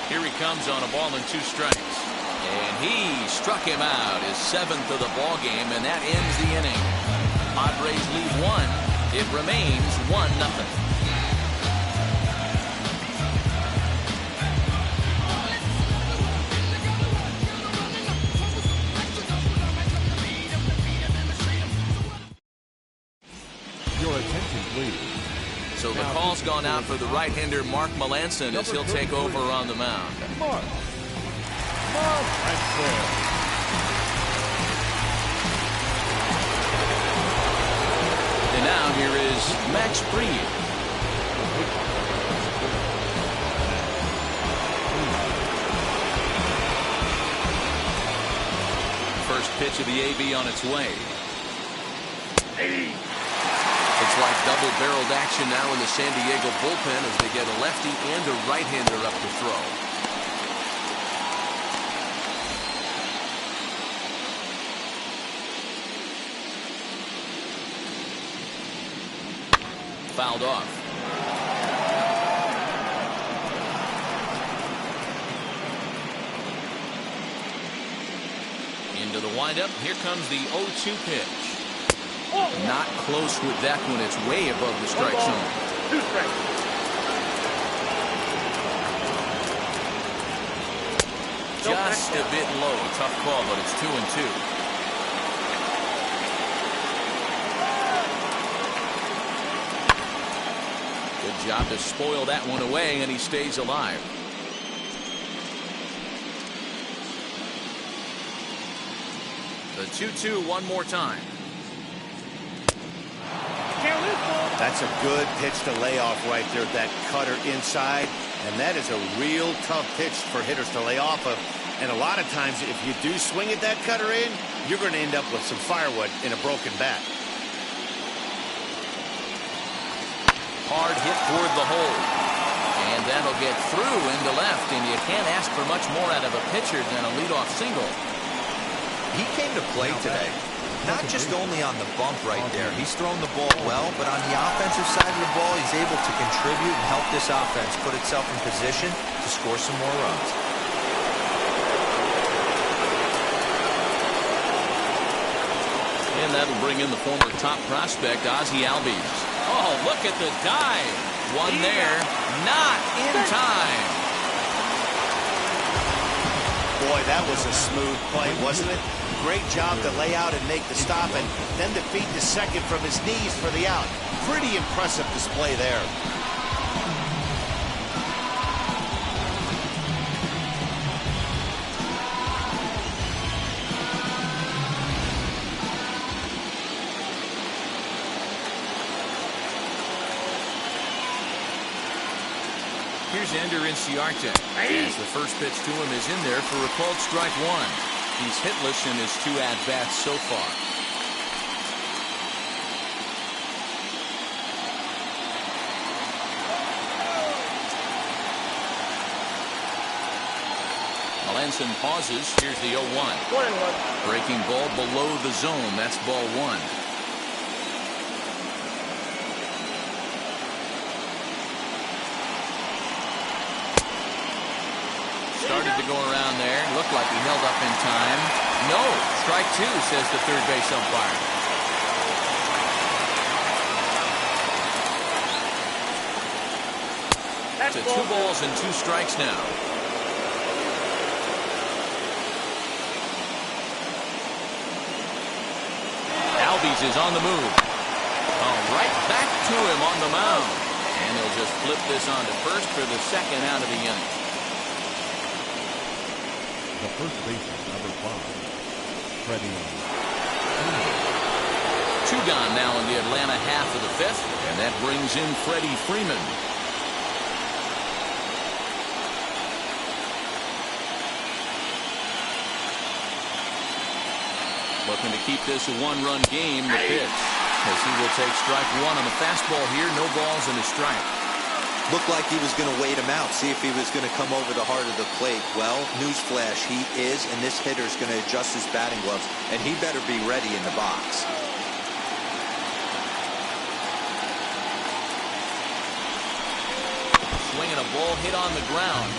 Here he comes on a ball and 2 strikes. And he struck him out, his 7th of the ballgame, and that ends the inning. Padres lead 1. It remains 1-0. Your attention, please. So the call's gone out for the right-hander Mark Melanson as he'll take over on the mound. Mark. That's fair. And now here is Max Fried. First pitch of the AB on its way. It's like double-barreled action now in the San Diego bullpen as they get a lefty and a right-hander up to throw. Fouled off. Into the windup. Here comes the 0-2 pitch. Not close with that one. It's way above the strike zone. 2 strikes. Just a bit low. Tough call, but it's 2-2. Good job to spoil that one away, and he stays alive. The 2-2 one more time. That's a good pitch to lay off right there. That cutter inside. And that is a real tough pitch for hitters to lay off of. And a lot of times, if you do swing at that cutter in, you're going to end up with some firewood in a broken bat. Hard hit toward the hole. And that'll get through into left. And you can't ask for much more out of a pitcher than a leadoff single. He came to play today. Not just only on the bump right there. He's thrown the ball well, but on the offensive side of the ball, he's able to contribute and help this offense put itself in position to score some more runs. And that'll bring in the former top prospect, Ozzie Albies. Oh, look at the dive. One there. Not in time. Boy, that was a smooth play, wasn't it? Great job to lay out and make the stop, and then to feed the second from his knees for the out. Pretty impressive display there. Here's Ender Inciarte. As the first pitch to him is in there for a called strike one. He's hitless in his 2 at-bats so far. Melanson pauses. Here's the 0-1. 1-1. Breaking ball below the zone. That's ball 1. Started to go around there. Looked like he held up in time. No. Strike 2, says the third base umpire. To 2 balls and 2 strikes now. Albies is on the move. Oh, right back to him on the mound. And he'll just flip this on to first for the second out of the inning. The first baseman, number 5, Freddie. 2 gone now in the Atlanta half of the 5th, and that brings in Freddie Freeman. Looking to keep this a 1-run game. The pitch, as he will take strike 1 on the fastball here. No balls and a strike. Looked like he was going to wait him out, see if he was going to come over the heart of the plate. Well, newsflash, he is, and this hitter is going to adjust his batting gloves, and he better be ready in the box. Swinging a ball hit on the ground.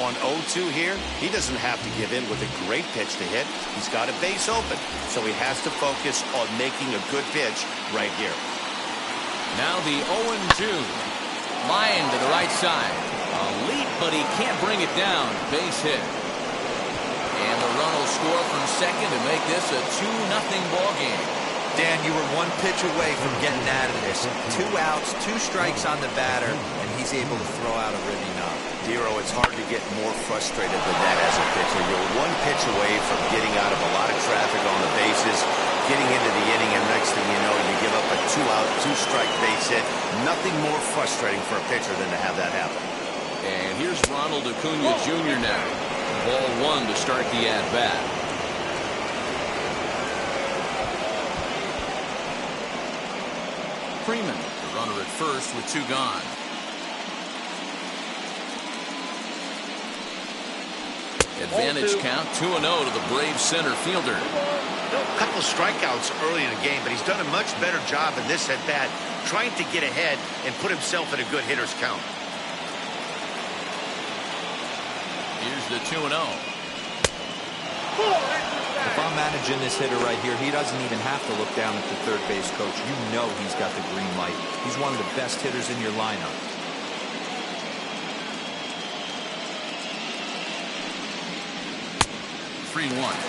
On 0-2 here, he doesn't have to give in with a great pitch to hit. He's got a base open, so he has to focus on making a good pitch right here. Now the 0-2. Line to the right side. A leap, but he can't bring it down. Base hit. And the run will score from second to make this a 2-0 ball game. Dan, you were 1 pitch away from getting out of this. 2 outs, 2 strikes on the batter, and he's able to throw out a ripping knob. Dero, it's hard to get more frustrated than that as a pitcher. You're 1 pitch away from getting out of a lot of traffic on the bases, getting into the inning, and next thing you know, you give up a 2-out, 2-strike base hit. Nothing more frustrating for a pitcher than to have that happen. And here's Ronald Acuna Jr. now. Ball 1 to start the at-bat. Freeman, the runner at first with 2 gone. Advantage count 2-0 to the Braves center fielder. A couple of strikeouts early in the game, but he's done a much better job in this at-bat, trying to get ahead and put himself in a good hitter's count. Here's the 2-0. If I'm managing this hitter right here, he doesn't even have to look down at the third base coach. You know he's got the green light. He's one of the best hitters in your lineup.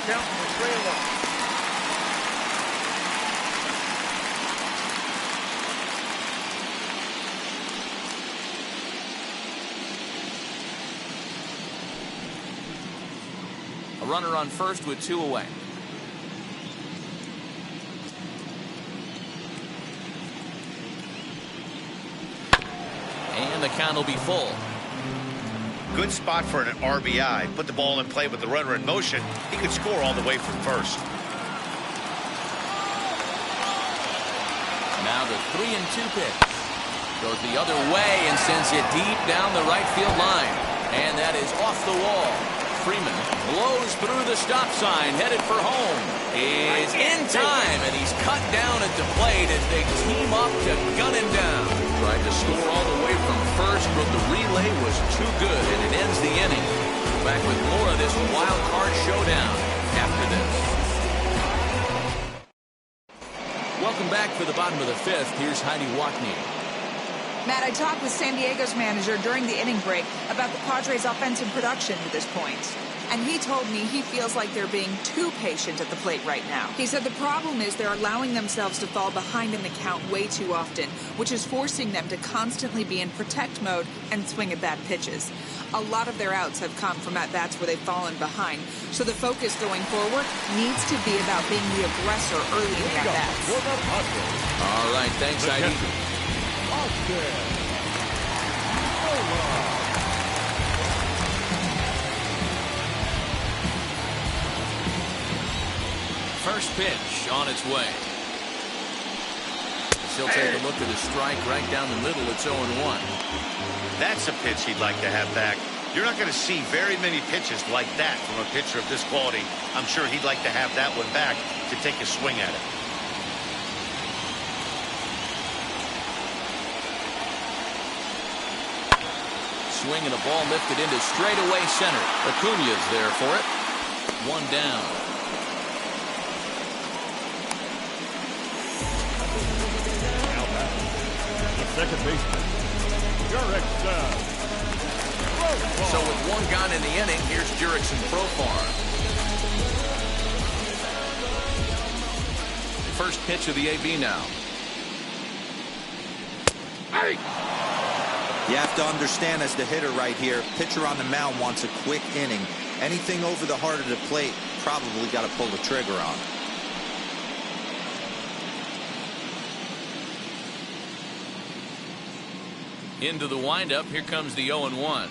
Count 3-1. A runner on first with 2 away. And the count will be full. Good spot for an RBI. Put the ball in play with the runner in motion. He could score all the way from first. Now the 3-2 pitch. Goes the other way and sends it deep down the right field line. And that is off the wall. Freeman blows through the stop sign, headed for home. Is in time, and he's cut down at the plate as they team up to gun him down. Tried to score all the way from first, but the relay was too good, and it ends the inning. Back with more of this wild card showdown after this. Welcome back for the bottom of the 5th. Here's Heidi Watney. Matt, I talked with San Diego's manager during the inning break about the Padres' offensive production to this point. And he told me he feels like they're being too patient at the plate right now. He said the problem is they're allowing themselves to fall behind in the count way too often, which is forcing them to constantly be in protect mode and swing at bad pitches. A lot of their outs have come from at-bats where they've fallen behind, so the focus going forward needs to be about being the aggressor early in the at-bats. All right, thanks, Heidi. First pitch on its way. He'll take a look at a strike right down the middle. It's 0-1. That's a pitch he'd like to have back. You're not going to see very many pitches like that from a pitcher of this quality. I'm sure he'd like to have that one back to take a swing at it. Swing and a ball lifted into straightaway center. Acuña's there for it. 1 down. Now back. The second baseman, Jurickson. So with 1 gone in the inning, here's Jurickson Profar. First pitch of the AB now. Hey! You have to understand, as the hitter right here, pitcher on the mound wants a quick inning. Anything over the heart of the plate, probably got to pull the trigger on. Into the windup. Here comes the 0-1.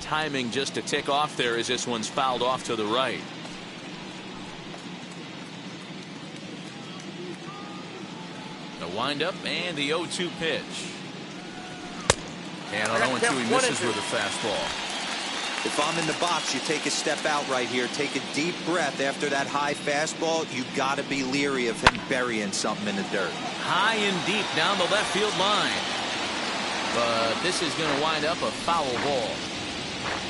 Timing just to tick off there as this one's fouled off to the right. The windup and the 0-2 pitch. And on 0-2 he misses with a fastball. If I'm in the box, you take a step out right here. Take a deep breath after that high fastball. You got to be leery of him burying something in the dirt. High and deep down the left field line. But this is going to wind up a foul ball.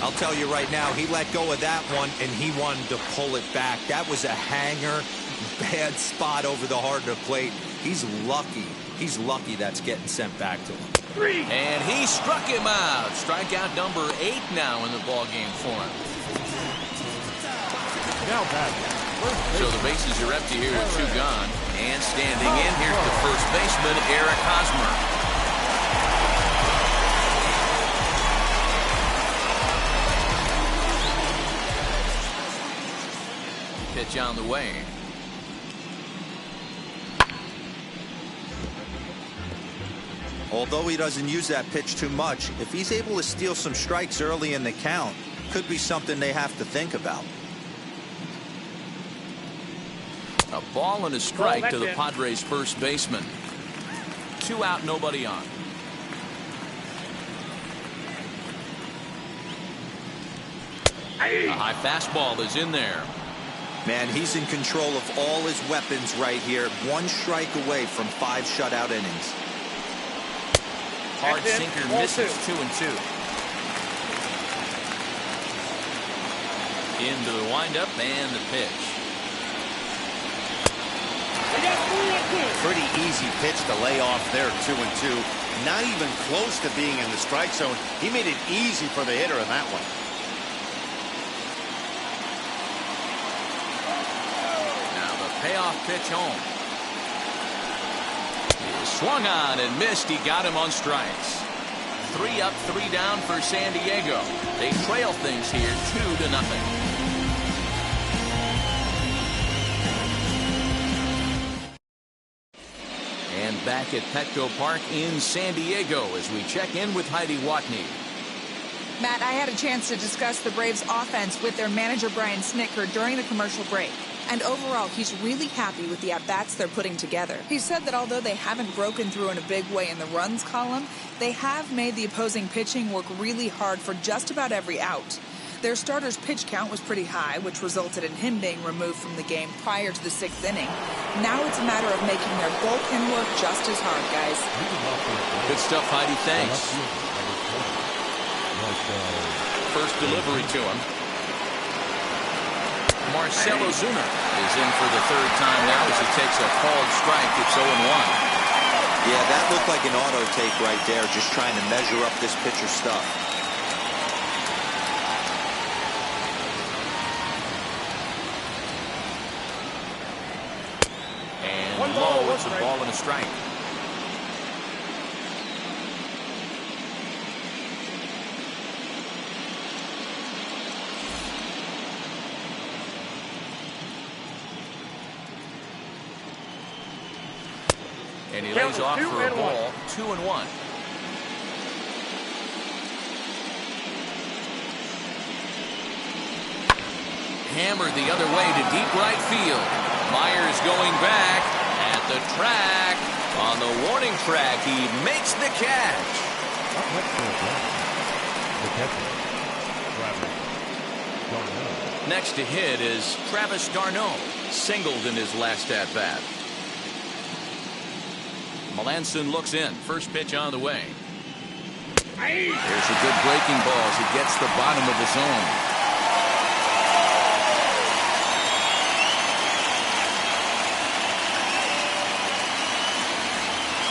I'll tell you right now, he let go of that one, and he wanted to pull it back. That was a hanger, bad spot over the heart of the plate. He's lucky. He's lucky that's getting sent back to him. And he struck him out. Strikeout number 8 now in the ball game for him. Now back. So the bases are empty here with 2 gone. And standing in, here's the first baseman, Eric Hosmer. Pitch on the way. Although he doesn't use that pitch too much, if he's able to steal some strikes early in the count, could be something they have to think about. A ball and a strike to the that's it. Padres first baseman. 2 out, nobody on. A high fastball is in there. Man, he's in control of all his weapons right here. 1 strike away from 5 shutout innings. Hard That's it. sinker Ball misses. 2. 2-2. Into the windup and the pitch. Pretty easy pitch to lay off there, 2-2. Not even close to being in the strike zone. He made it easy for the hitter in that one. Now the payoff pitch home. He swung on and missed. He got him on strikes. 3 up, 3 down for San Diego. They trail things here 2-0. And back at Petco Park in San Diego as we check in with Heidi Watney. Matt, I had a chance to discuss the Braves offense with their manager Brian Snitker during the commercial break. And overall, he's really happy with the at-bats they're putting together. He said that although they haven't broken through in a big way in the runs column, they have made the opposing pitching work really hard for just about every out. Their starter's pitch count was pretty high, which resulted in him being removed from the game prior to the 6th inning. Now it's a matter of making their bullpen work just as hard, guys. Good stuff, Heidi. Thanks. First delivery to him. Marcell Ozuna is in for the 3rd time now as he takes a called strike. It's 0-1. Yeah, that looked like an auto take right there, just trying to measure up this pitcher's stuff. And low, it's a ball and a strike. And he lays off for a ball. 2-1. Hammered the other way to deep right field. Myers going back at the track. On the warning track, he makes the catch. Up next to the catcher, Travis Darno. Next to hit is Travis Darno. Singled in his last at-bat. Melanson looks in. First pitch on the way. There's a good breaking ball as he gets the bottom of the zone.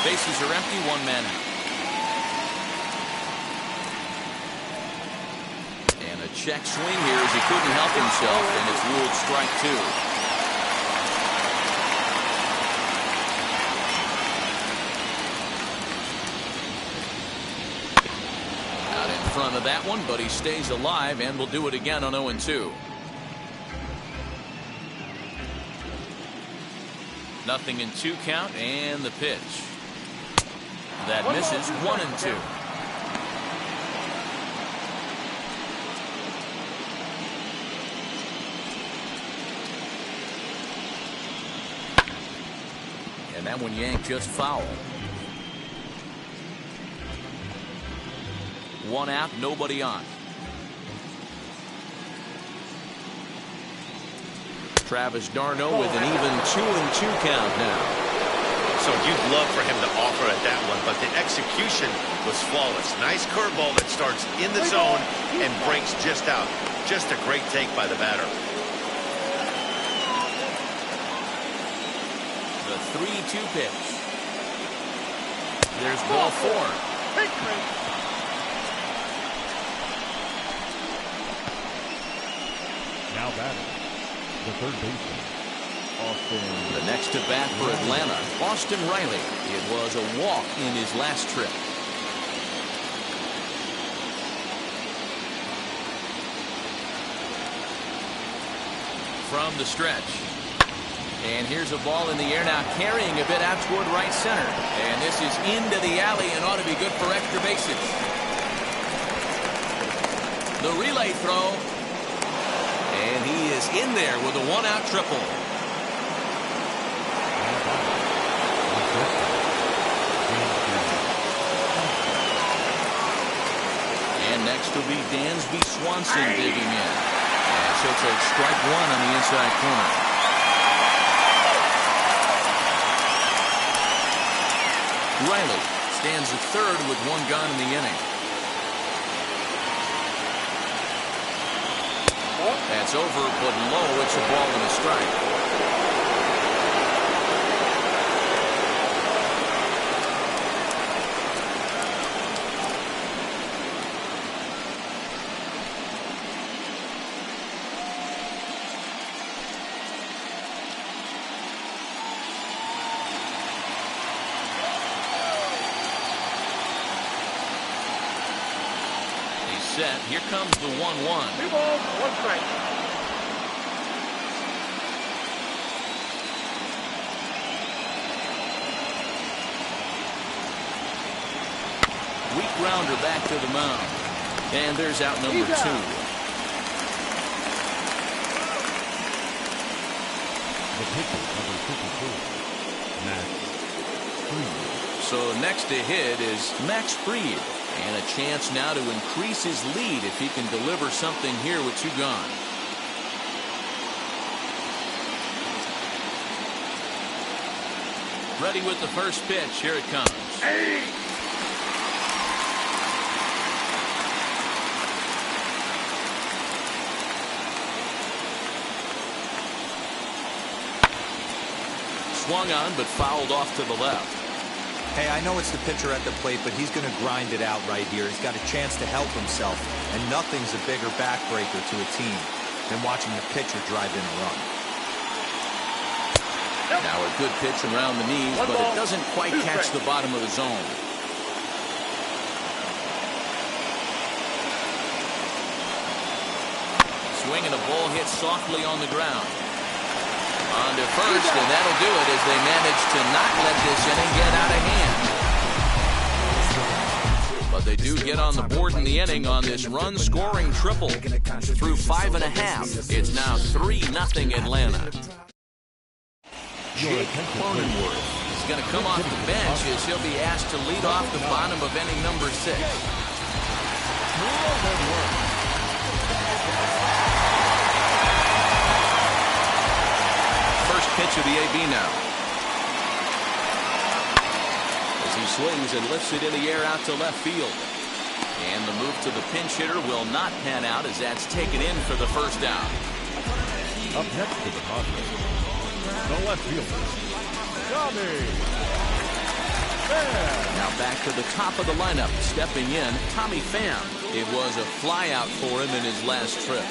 Bases are empty, 1 man out. And a check swing here as he couldn't help himself, and it's ruled strike 2. Front of that one, but he stays alive and will do it again on 0-2. Nothing in 2 count, and the pitch that misses. 1-2. And that one yanked just foul. 1 out, nobody on. Travis Darno with an even 2-2 count now. So you'd love for him to offer at that one, but the execution was flawless. Nice curveball that starts in the zone and breaks just out. Just a great take by the batter. The 3-2 pitch. There's ball 4. Now batting, the third baseman, Austin. The next to bat for Atlanta, Austin Riley. It was a walk in his last trip. From the stretch. And here's a ball in the air now, carrying a bit out toward right center. And this is into the alley and ought to be good for extra bases. The relay throw. And he is in there with a 1-out triple. next will be Dansby Swanson digging in. And she'll take strike one on the inside corner. Riley stands at third with one gone in the inning. That's over, but low. It's a ball and a strike. Set. Here comes the 1-1. 2 balls, 1 strike. Weak grounder back to the mound. And there's out number 2. The pitcher, number 52, Max Fried. So next to hit is Max Fried. And a chance now to increase his lead if he can deliver something here with 2 gone. Ready with the first pitch. Here it comes. Swung on but fouled off to the left. Hey, I know it's the pitcher at the plate, but he's going to grind it out right here. He's got a chance to help himself, and nothing's a bigger backbreaker to a team than watching the pitcher drive in a run. Now a good pitch around the knees, but it doesn't quite catch the bottom of the zone. Swing and a ball hit softly on the ground. On to first, and that'll do it as they manage to not let this inning get out of hand. But they do get on the board in the inning on this run-scoring triple. Through 5.5, it's now 3-0 Atlanta. Jake Cronenworth is going to come off the bench as he'll be asked to lead off the bottom of inning number 6. Pitch of the AB now. As he swings and lifts it in the air out to left field. And the move to the pinch hitter will not pan out as that's taken in for the first down. Up next to the Padres, the left fielder, Tommy Pham. Now back to the top of the lineup. Stepping in, Tommy Pham. It was a flyout for him in his last trip.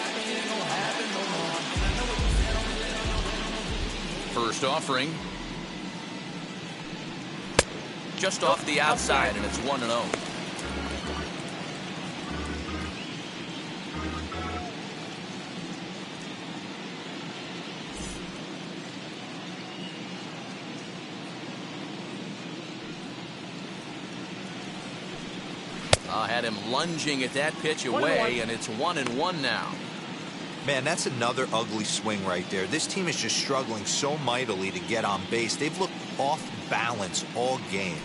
First offering. Just off the outside, and it's 1-0. Had him lunging at that pitch away, and it's 1-1 now. Man, that's another ugly swing right there. This team is just struggling so mightily to get on base. They've looked off balance all game.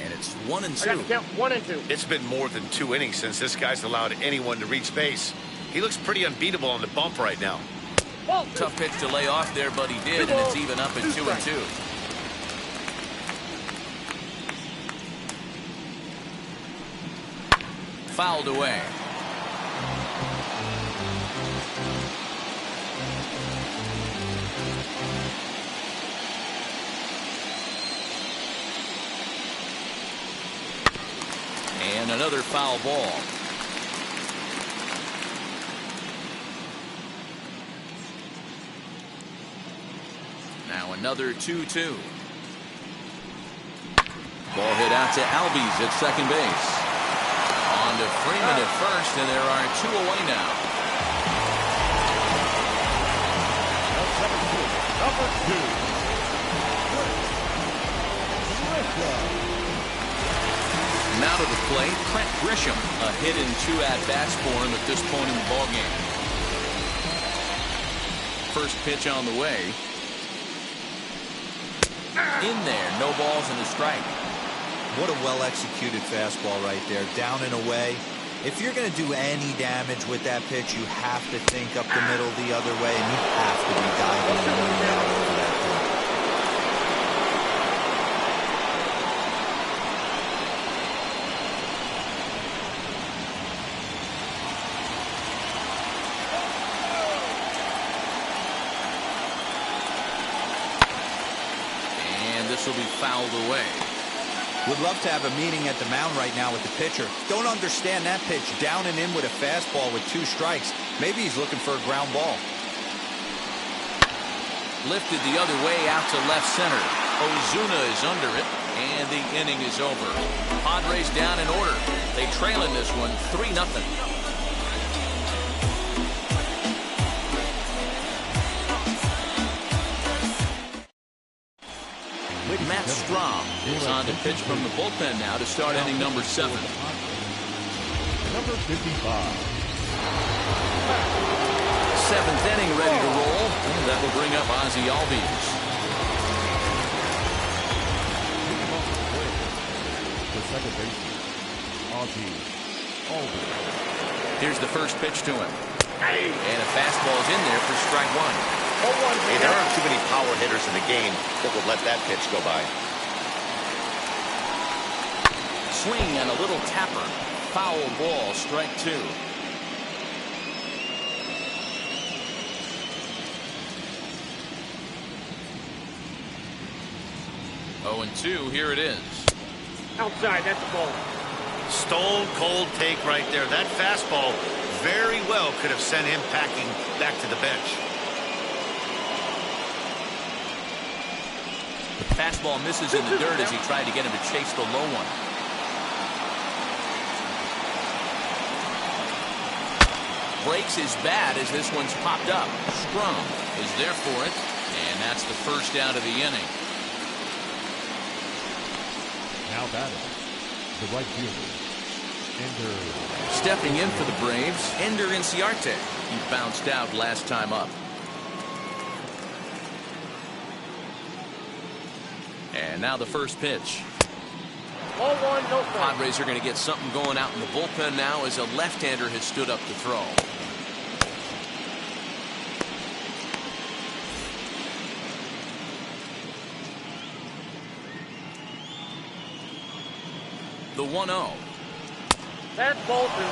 And it's 1-2. I got to count 1 and 2. It's been more than 2 innings since this guy's allowed anyone to reach base. He looks pretty unbeatable on the bump right now. Tough pitch to lay off there, but he did, and it's even up at 2-2. Fouled away. And another foul ball. Now another 2-2. Ball hit out to Albies at second base. On to Freeman at first, and there are 2 away now. Number 2. Now to the plate, Clint Grisham. A hit in 2 at-bats for him at this point in the ballgame. First pitch on the way. In there, no balls and a strike. What a well-executed fastball right there. Down and away. If you're going to do any damage with that pitch, you have to think up the middle the other way, and you have to be diving and leaning out over that thing. And this will be fouled away. Would love to have a meeting at the mound right now with the pitcher. Don't understand that pitch. Down and in with a fastball with 2 strikes. Maybe he's looking for a ground ball. Lifted the other way out to left center. Ozuna is under it, and the inning is over. Padres down in order. They trail in this one 3-0. Matt Strahm is on to pitch from the bullpen now to start inning number 7. Number 55. 7th inning ready to roll. And that will bring up Ozzy Albies. The second baseman, Ozzy Albies. Here's the first pitch to him. And a fastball is in there for strike 1. Hey, there aren't too many power hitters in the game that would let that pitch go by. Swing and a little tapper. Foul ball, strike 2. Oh, and 2, here it is. Outside, that's a ball. Stone cold take right there. That fastball very well could have sent him packing back to the bench. Fastball misses in the dirt as he tried to get him to chase the low one. Breaks his bat as this one's popped up. Strahm is there for it, and that's the first out of the inning. Now batting, the right fielder, Ender. Stepping in for the Braves, Ender Inciarte. He bounced out last time up. And now the first pitch. 0-1, no strike. Padres are going to get something going out in the bullpen now as a left-hander has stood up to throw. The 1-0. That's Bolton.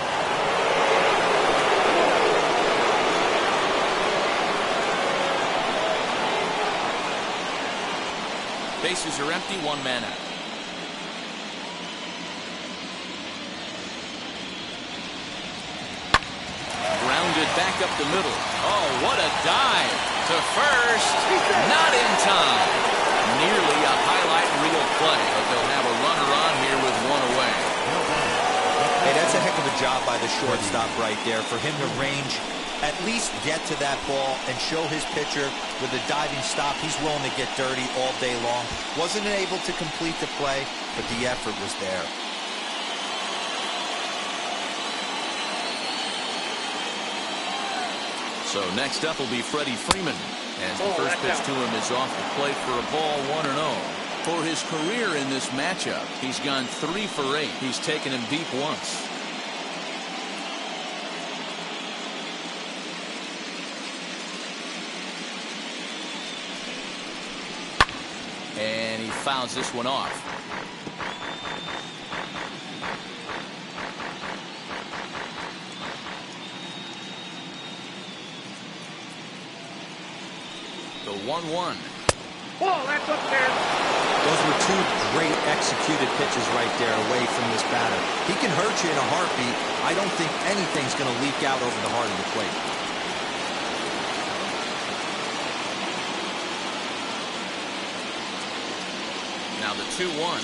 Bases are empty, 1 man out. Grounded back up the middle. Oh, what a dive to first. Not in time. Nearly a highlight reel play, but they'll have a runner on here with 1 away. Hey, that's a heck of a job by the shortstop right there. For him to range, at least get to that ball and show his pitcher with a diving stop. He's willing to get dirty all day long. Wasn't able to complete the play, but the effort was there. So next up will be Freddie Freeman, as the first pitch to him is off the plate for a ball, 1-0. For his career in this matchup, he's gone 3 for 8. He's taken him deep once. And he fouls this one off. The 1-1. Ball, that's up there. Those were 2 great executed pitches right there away from this batter. He can hurt you in a heartbeat. I don't think anything's going to leak out over the heart of the plate. Now the 2-1.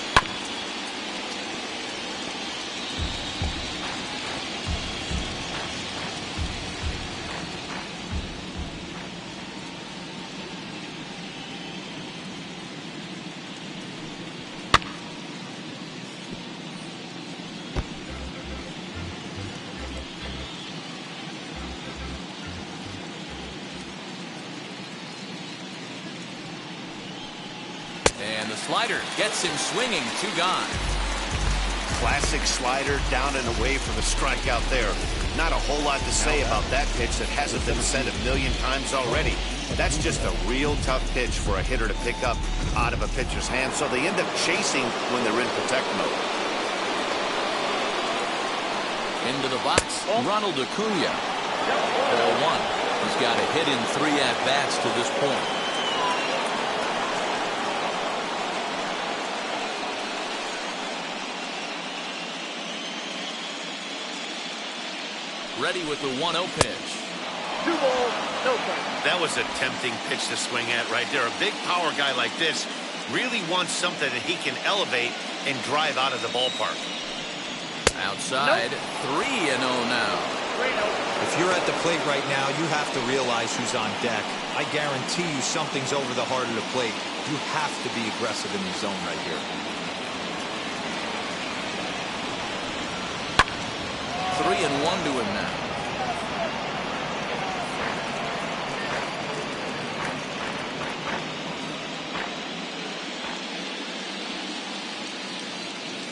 And the slider gets him swinging, 2 gone. Classic slider down and away from the strikeout there. Not a whole lot to say about that pitch that hasn't been said a million times already. That's just a real tough pitch for a hitter to pick up out of a pitcher's hand, so they end up chasing when they're in protect mode. Into the box, Ronald Acuna. Ball one. He's got a hit in 3 at-bats to this point. Ready with the 1-0 pitch. 2 balls, no strikes. That was a tempting pitch to swing at right there. A big power guy like this really wants something that he can elevate and drive out of the ballpark. Outside, 3-0 now. 3-0. If you're at the plate right now, you have to realize who's on deck. I guarantee you something's over the heart of the plate. You have to be aggressive in the zone right here. 3-1 to him now.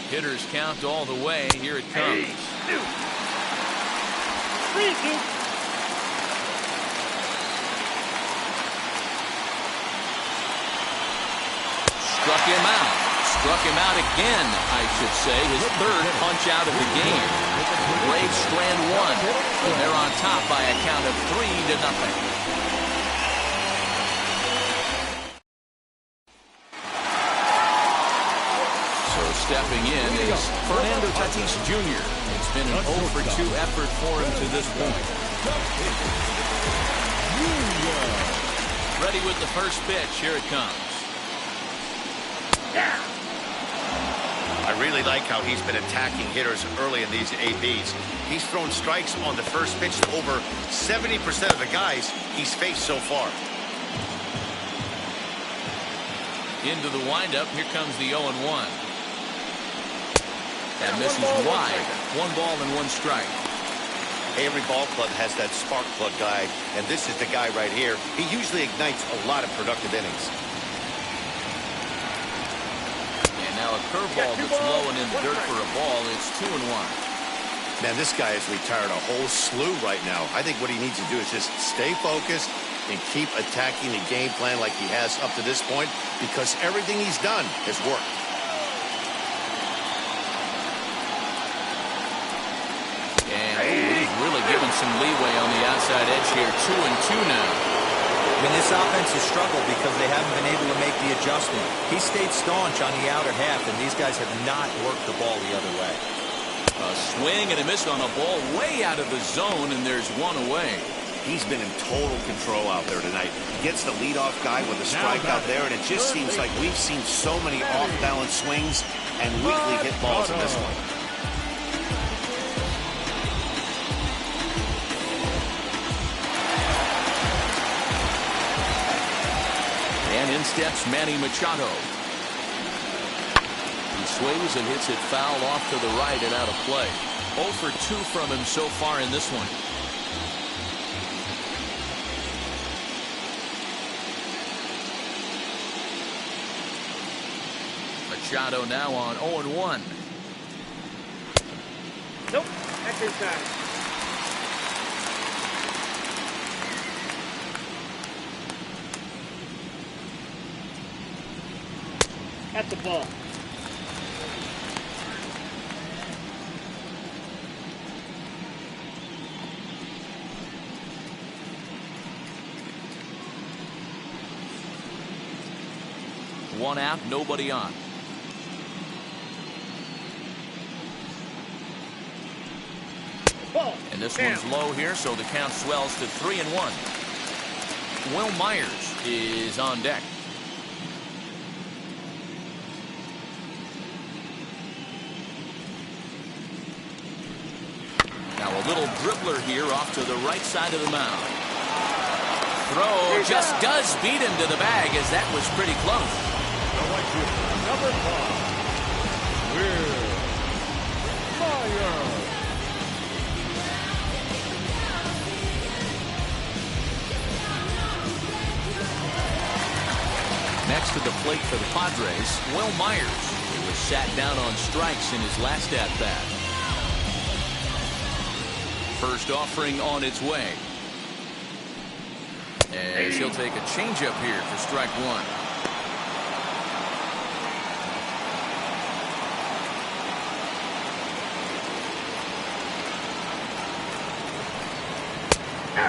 Hitters count all the way. Here it comes. 3-2. Struck him out. Struck him out again, I should say. His 3rd punch out of the game. Braves strand 1. And they're on top by a count of 3-0. Stepping in is Fernando Tatis Jr. It's been an 0-for-2 effort for him to this point. Ready with the first pitch. Here it comes. I really like how he's been attacking hitters early in these ABs. He's thrown strikes on the first pitch to over 70% of the guys he's faced so far. Into the windup. Here comes the 0-1. That misses wide. 1 ball and 1 strike. Every ball club has that spark plug guy, and this is the guy right here. He usually ignites a lot of productive innings. And now a curveball that's low and in the dirt for a ball. It's 2-1. Man, this guy has retired a whole slew right now. I think what he needs to do is just stay focused and keep attacking the game plan like he has up to this point, because everything he's done has worked. He's really given some leeway on the outside edge here. 2-2 now. I mean, this offense has struggled because they haven't been able to make the adjustment. He stayed staunch on the outer half, and these guys have not worked the ball the other way. A swing and a miss on a ball way out of the zone, and there's 1 away. He's been in total control out there tonight. Gets the leadoff guy with a strike out there, and it just seems like we've seen so many off-balance swings and weakly hit balls in this one. And in steps Manny Machado. He swings and hits it foul off to the right and out of play. 0-for-2 from him so far in this one. Machado now on 0-1. Nope, that's inside. That's a ball. One out, nobody on. Ball. And this Down. one's low here, so the count swells to 3-1. Will Myers is on deck. Now a little dribbler here off to the right side of the mound. Throw just does beat him to the bag, as that was pretty close. Number 5, Will Myers. Next to the plate for the Padres, Will Myers. He sat down on strikes in his last at-bat. First offering on its way. As he'll take a changeup here for strike one.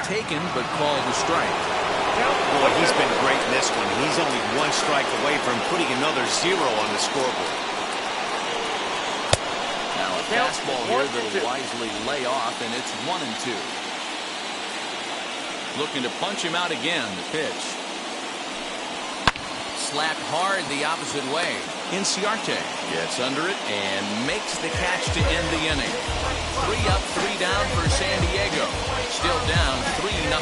Taken, but called a strike. Boy, he's been great in this one. He's only one strike away from putting another 0 on the scoreboard. Now a fastball here that'll wisely lay off, and it's 1-2. Looking to punch him out again. The pitch. Slapped hard the opposite way. Inciarte gets under it and makes the catch to end the inning. 3 up, 3 down for San Diego. Still down 3-0.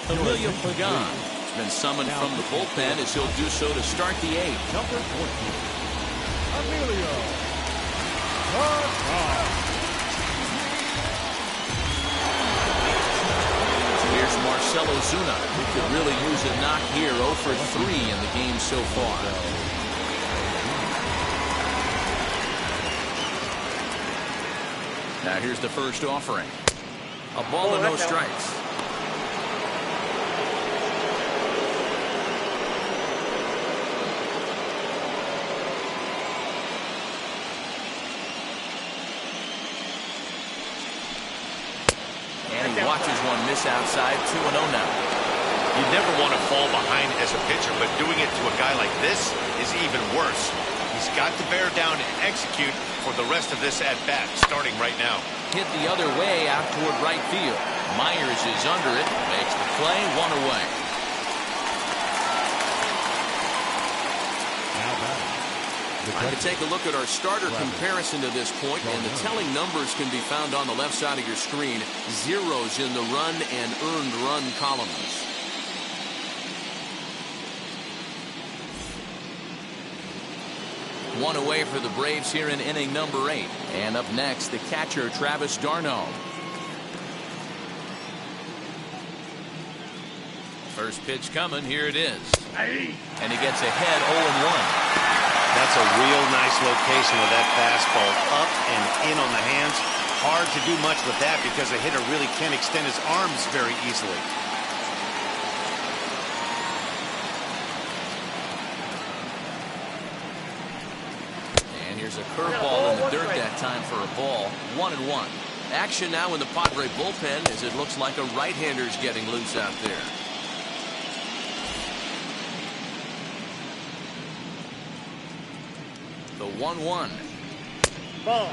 Emilio Pagan has been summoned from the bullpen as he'll do so to start the 8th. Number 14, Emilio Pagan. Here's Marcell Ozuna, who could really use a knock here. 0 for 3 in the game so far. Now here's the first offering. A ball and no strikes. And he watches one miss outside. 2-0 now. You never want to fall behind as a pitcher, but doing it to a guy like this is even worse. He's got to bear down and execute for the rest of this at-bat, starting right now. Hit the other way out toward right field. Myers is under it. Makes the play. 1 away. Time to take a look at our starter comparison to this point, and the telling numbers can be found on the left side of your screen. Zeros in the run and earned run columns. One away for the Braves here in inning number 8. And up next, the catcher, Travis d'Arnaud. First pitch coming. Here it is. And he gets ahead 0-1. That's a real nice location with that fastball. Up and in on the hands. Hard to do much with that because the hitter really can't extend his arms very easily. And here's a curveball in the dirt that time for a ball. 1-1. Action now in the Padre bullpen as it looks like a right-hander's getting loose out there. The 1-1. Ball.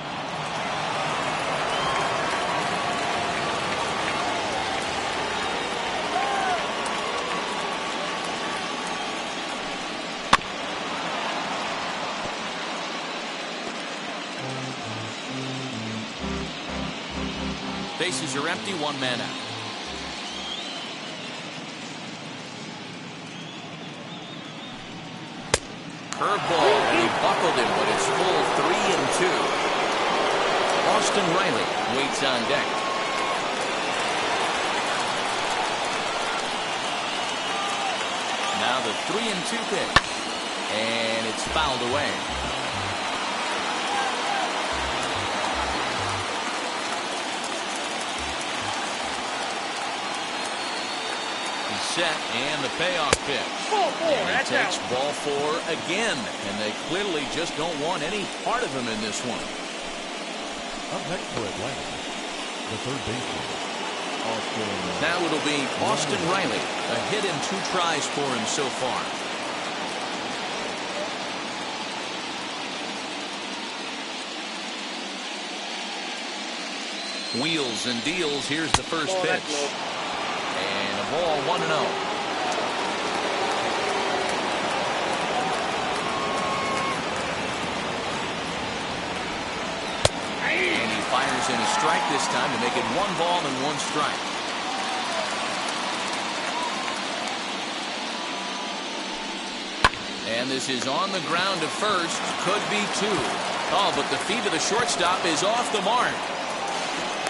Bases are empty. 1 man out. Curveball, and he buckled him, but it's full 3-2. Austin Riley waits on deck. Now the 3-2 pitch, and it's fouled away. Set and the payoff pitch. And he takes ball 4 again, and they clearly just don't want any part of him in this one. Up next for Atlanta, the third baseman, Austin. Now it'll be Austin Riley. A hit in 2 tries for him so far. Wheels and deals. Here's the first pitch. And a ball. 1-0. And he fires in a strike this time to make it 1 ball and 1 strike. And this is on the ground to first. Could be 2. Oh, but the feet of the shortstop is off the mark.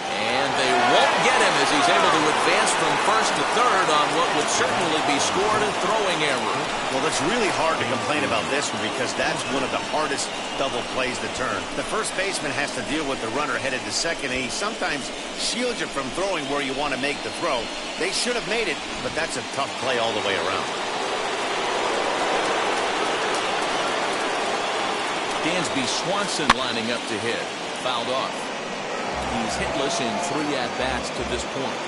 And they won't get him as he's able to advance from first to third on what would certainly be scored a throwing error. Well, it's really hard to complain about this one because that's one of the hardest double plays to turn. The first baseman has to deal with the runner headed to second, and he sometimes shields you from throwing where you want to make the throw. They should have made it, but that's a tough play all the way around. Dansby Swanson lining up to hit. Fouled off. He's hitless in 3 at-bats to this point.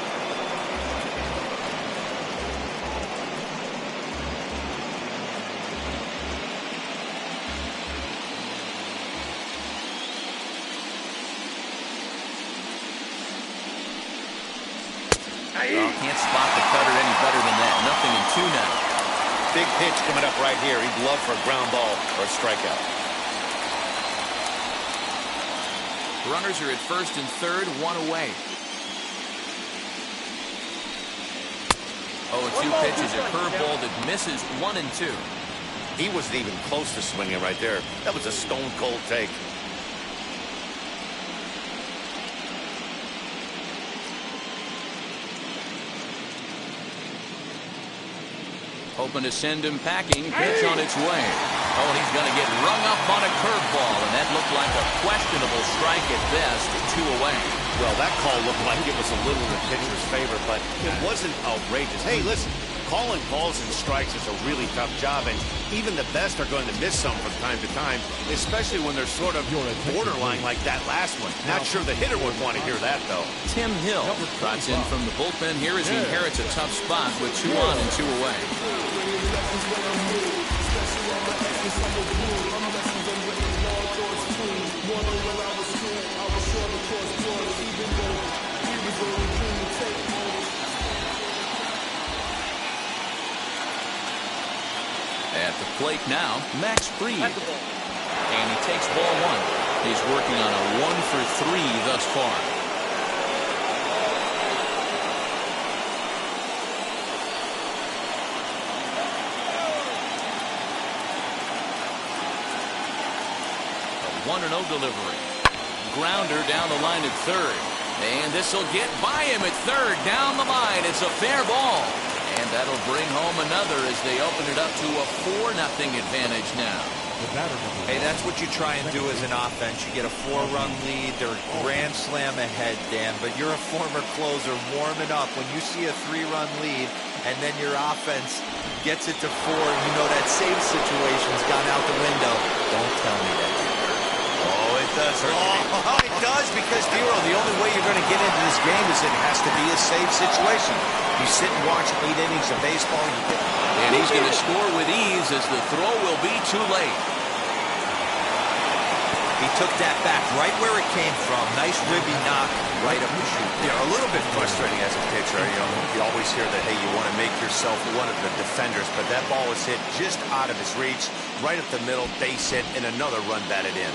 Can't spot the cutter any better than that. Nothing in 2 now. Big pitch coming up right here. He'd love for a ground ball or a strikeout. Runners are at first and third, 1 away. 0-2 pitch is a curveball that misses 1 and 2. He wasn't even close to swinging right there. That was a stone-cold take. Hoping to send him packing. Pitch on its way. Oh, he's going to get rung up on a curveball, and that looked like a questionable strike at best. 2 away. Well, that call looked like it was a little in the pitcher's favor, but it wasn't outrageous. Hey, listen, calling balls and strikes is a really tough job, and even the best are going to miss some from time to time, especially when they're sort of borderline like that last one. Not sure the hitter would want to hear that, though. Tim Hill trots in from the bullpen here as he inherits a tough spot with 2 on and 2 away. At the plate now, Max Fried. And he takes ball 1. He's working on a 1-for-3 thus far. A 1-0 delivery. Grounder down the line at third. And this will get by him at third. Down the line. It's a fair ball. And that'll bring home another as they open it up to a 4-0 advantage now. Hey, that's what you try and do as an offense. You get a 4-run lead. They're a grand slam ahead, Dan. But you're a former closer warming up. When you see a 3-run lead and then your offense gets it to 4, you know that save situation's gone out the window. Don't tell me that. Oh, it does hurt. Oh, it does because, Dero, the only way you're going to get into this game is it has to be a save situation. You sit and watch 8 innings of baseball. And he's going to score with ease as the throw will be too late. He took that back right where it came from. Nice ribby knock right up the chute. Yeah, a little bit frustrating as a pitcher. You always hear that, hey, you want to make yourself one of the defenders, but that ball was hit just out of his reach, right up the middle, base hit, and another run batted in.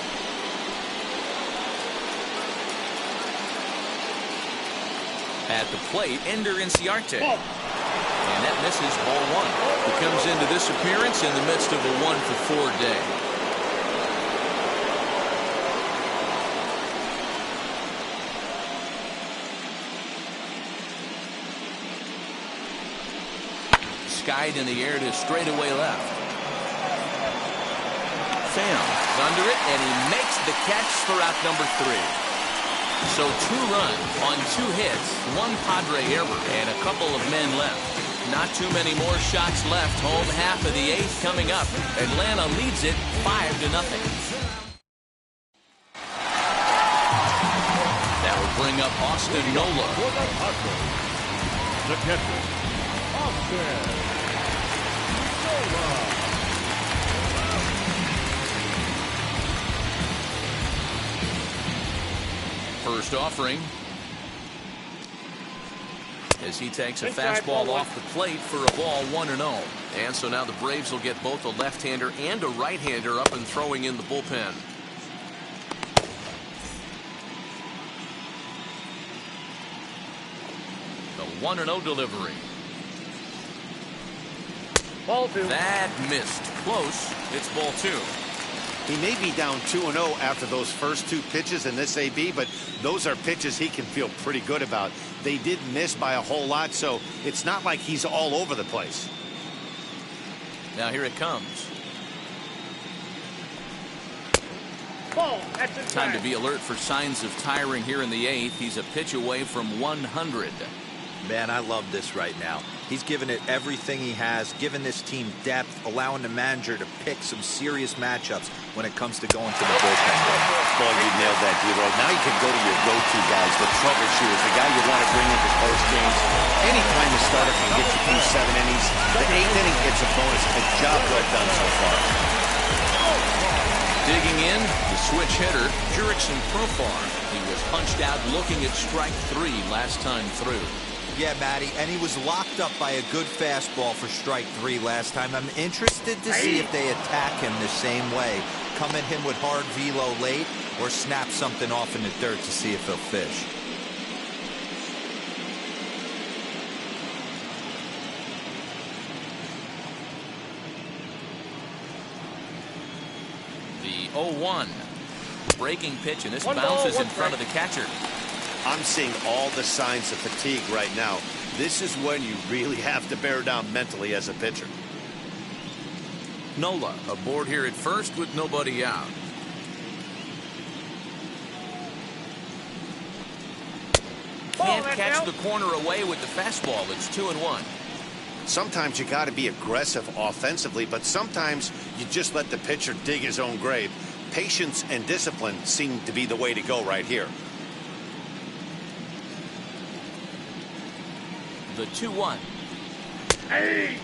At the plate, Ender Inciarte. And that misses ball 1. He comes into this appearance in the midst of a 1-for-4 day. Skied in the air to straightaway left. Pham is under it, and he makes the catch for out number 3. So 2 runs on 2 hits, 1 Padre error, and a couple of men left. Not too many more shots left. Home half of the 8th coming up. Atlanta leads it 5-0. That will bring up Austin Nola. The catcher, Austin Nola. First offering as he takes a fastball off the plate for a ball 1-0. And so now the Braves will get both a left-hander and a right-hander up and throwing in the bullpen. The 1-0 delivery. Ball 2. That missed. Close. It's ball 2. He may be down 2-0 after those first 2 pitches in this AB, but those are pitches he can feel pretty good about. They did miss by a whole lot, so it's not like he's all over the place. Now here it comes. Ball. That's inside. Time to be alert for signs of tiring here in the 8th. He's a pitch away from 100. Man, I love this right now. He's given it everything he has, given this team depth, allowing the manager to pick some serious matchups when it comes to going to the bullpen. Well, you nailed that, D-Roy. Now you can go to your go-to guys, the troubleshooters, the guy you want to bring into post games. Anytime the starter can get you through 7 innings, the 8th inning, it's a bonus. A job well done so far. Digging in, the switch hitter, Jurickson Profar. He was punched out looking at strike 3 last time through. Yeah, Matty, and he was locked up by a good fastball for strike 3 last time. I'm interested to see if they attack him the same way. Come at him with hard velo late or snap something off in the dirt to see if he'll fish. The 0-1. Breaking pitch, and this bounces in front of the catcher. I'm seeing all the signs of fatigue right now. This is when you really have to bear down mentally as a pitcher. Nola aboard here at first with nobody out. Can't catch the corner away with the fastball. It's 2-1. Sometimes you got to be aggressive offensively, but sometimes you just let the pitcher dig his own grave. Patience and discipline seem to be the way to go right here. The 2-1. Hey!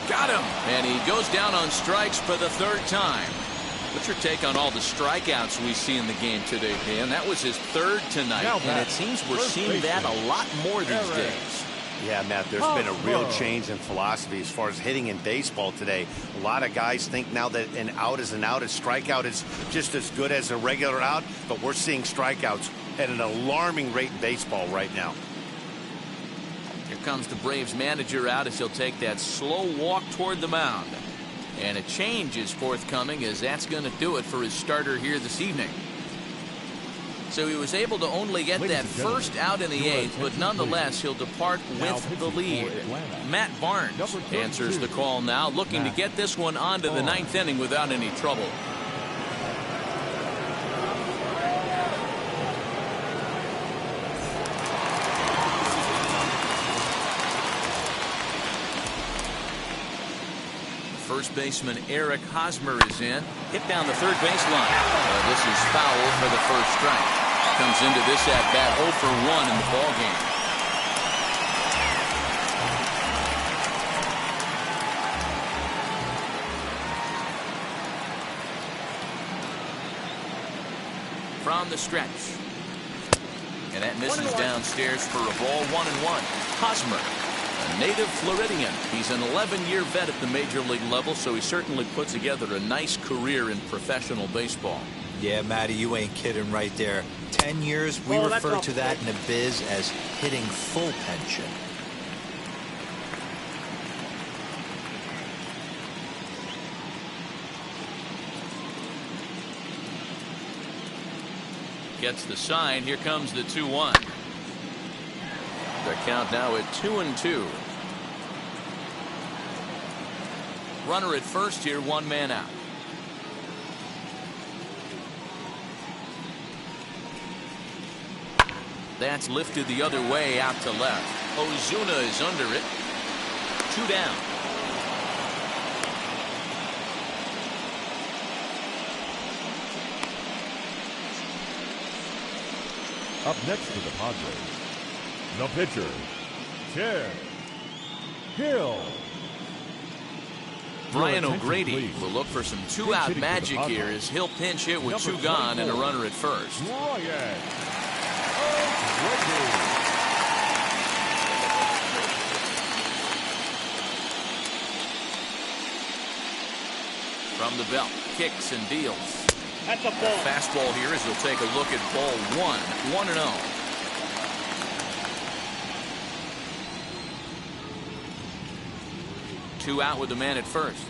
Got him! And he goes down on strikes for the 3rd time. What's your take on all the strikeouts we see in the game today, Dan? That was his 3rd tonight, and it seems we're seeing that a lot more these days. Yeah, Matt, there's been a real change in philosophy as far as hitting in baseball today. A lot of guys think now that an out is an out, a strikeout is just as good as a regular out, but we're seeing strikeouts at an alarming rate in baseball right now. Here comes the Braves manager out as he'll take that slow walk toward the mound. And a change is forthcoming, as that's going to do it for his starter here this evening. So he was able to only get that first out in the 8th, but nonetheless he'll depart with the lead. Matt Barnes answers the call now, looking to get this one onto the 9th inning without any trouble. First baseman Eric Hosmer is in. Hit down the 3rd baseline. This is foul for the first strike. Comes into this at bat 0 for 1 in the ball game. From the stretch. And that misses downstairs for a ball. 1-1. Hosmer, a native Floridian. He's an 11-year vet at the major league level, so he certainly put together a nice career in professional baseball. Yeah, Matty, you ain't kidding right there. 10 years, we refer to that in the biz as hitting full pension. Gets the sign. Here comes the 2-1. The count now at 2-2. Runner at first here, 1 man out. That's lifted the other way out to left. Ozuna is under it. 2 down. Up next to the Padres, the pitcher, Ted Hill. Brian O'Grady will look for some 2-out magic here as he'll pinch hit with 2 gone and a runner at first. From the belt, kicks and deals. That's a ball. Fastball here as he'll take a look at ball 1. 1-0. 2 out with the man at first.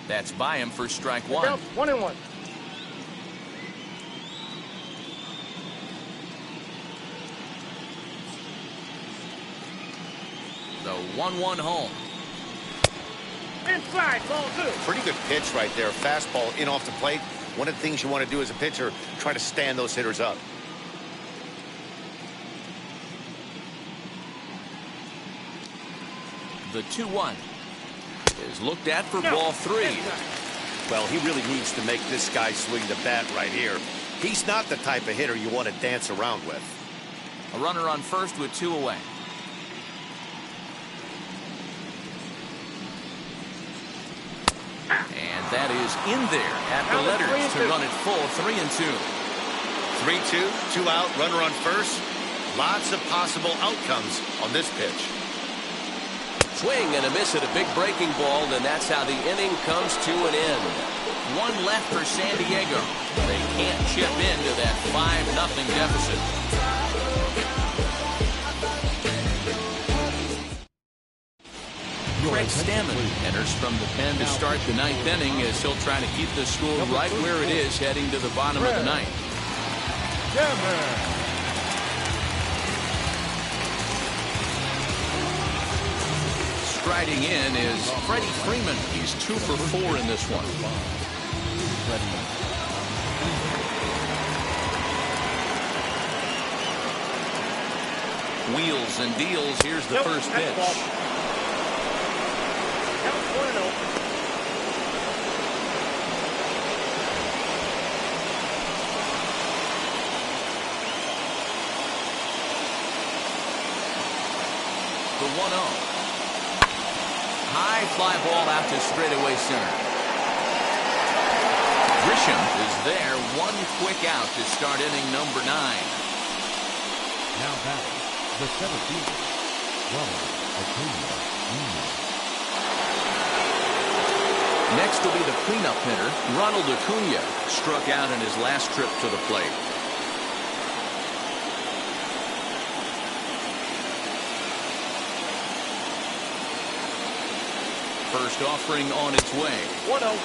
That's by him for strike 1. 1-1. The 1-1 home. Inside, ball 2. Pretty good pitch right there. Fastball in off the plate. One of the things you want to do as a pitcher, try to stand those hitters up. The 2-1 is looked at for ball 3. Well, he really needs to make this guy swing the bat right here. He's not the type of hitter you want to dance around with. A runner on first with 2 away. And that is in there at the letters to run it full. 3-2. 3-2, 2 out, runner on first. Lots of possible outcomes on this pitch. Swing and a miss at a big breaking ball, and that's how the inning comes to an end. 1 left for San Diego. They can't chip into that 5-0 deficit. Craig Stammen enters from the pen to start the 9th inning as he'll try to keep the score right where it is heading to the bottom of the 9th. Striding in is Freddie Freeman. He's 2 for 4 in this one. Wheels and deals. Here's the first pitch. The 1-0. High fly ball out to straightaway center. Grisham is there. 1 quick out to start inning number 9. Now batting, the center fielder, Ronald Acuna Jr. Next will be the cleanup hitter, Ronald Acuna, struck out in his last trip to the plate. First offering on its way. 1-0.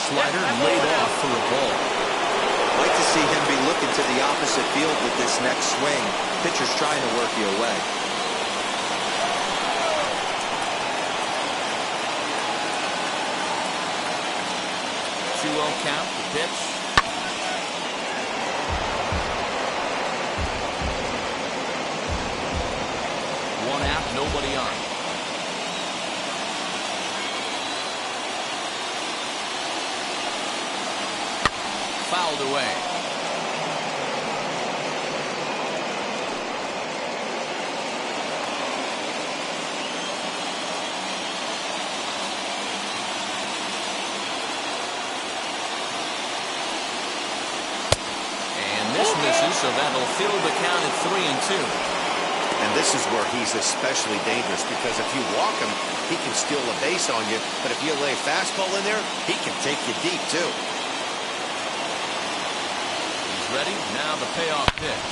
Slider laid off for a ball. Like to see him be looking to the opposite field with this next swing. Pitcher's trying to work you away. Count, the pitch. One out, nobody on. Fouled away. Misses, so that'll fill the count at 3-2. And this is where he's especially dangerous because if you walk him, he can steal a base on you. But if you lay a fastball in there, he can take you deep, too. He's ready. Now the payoff pitch.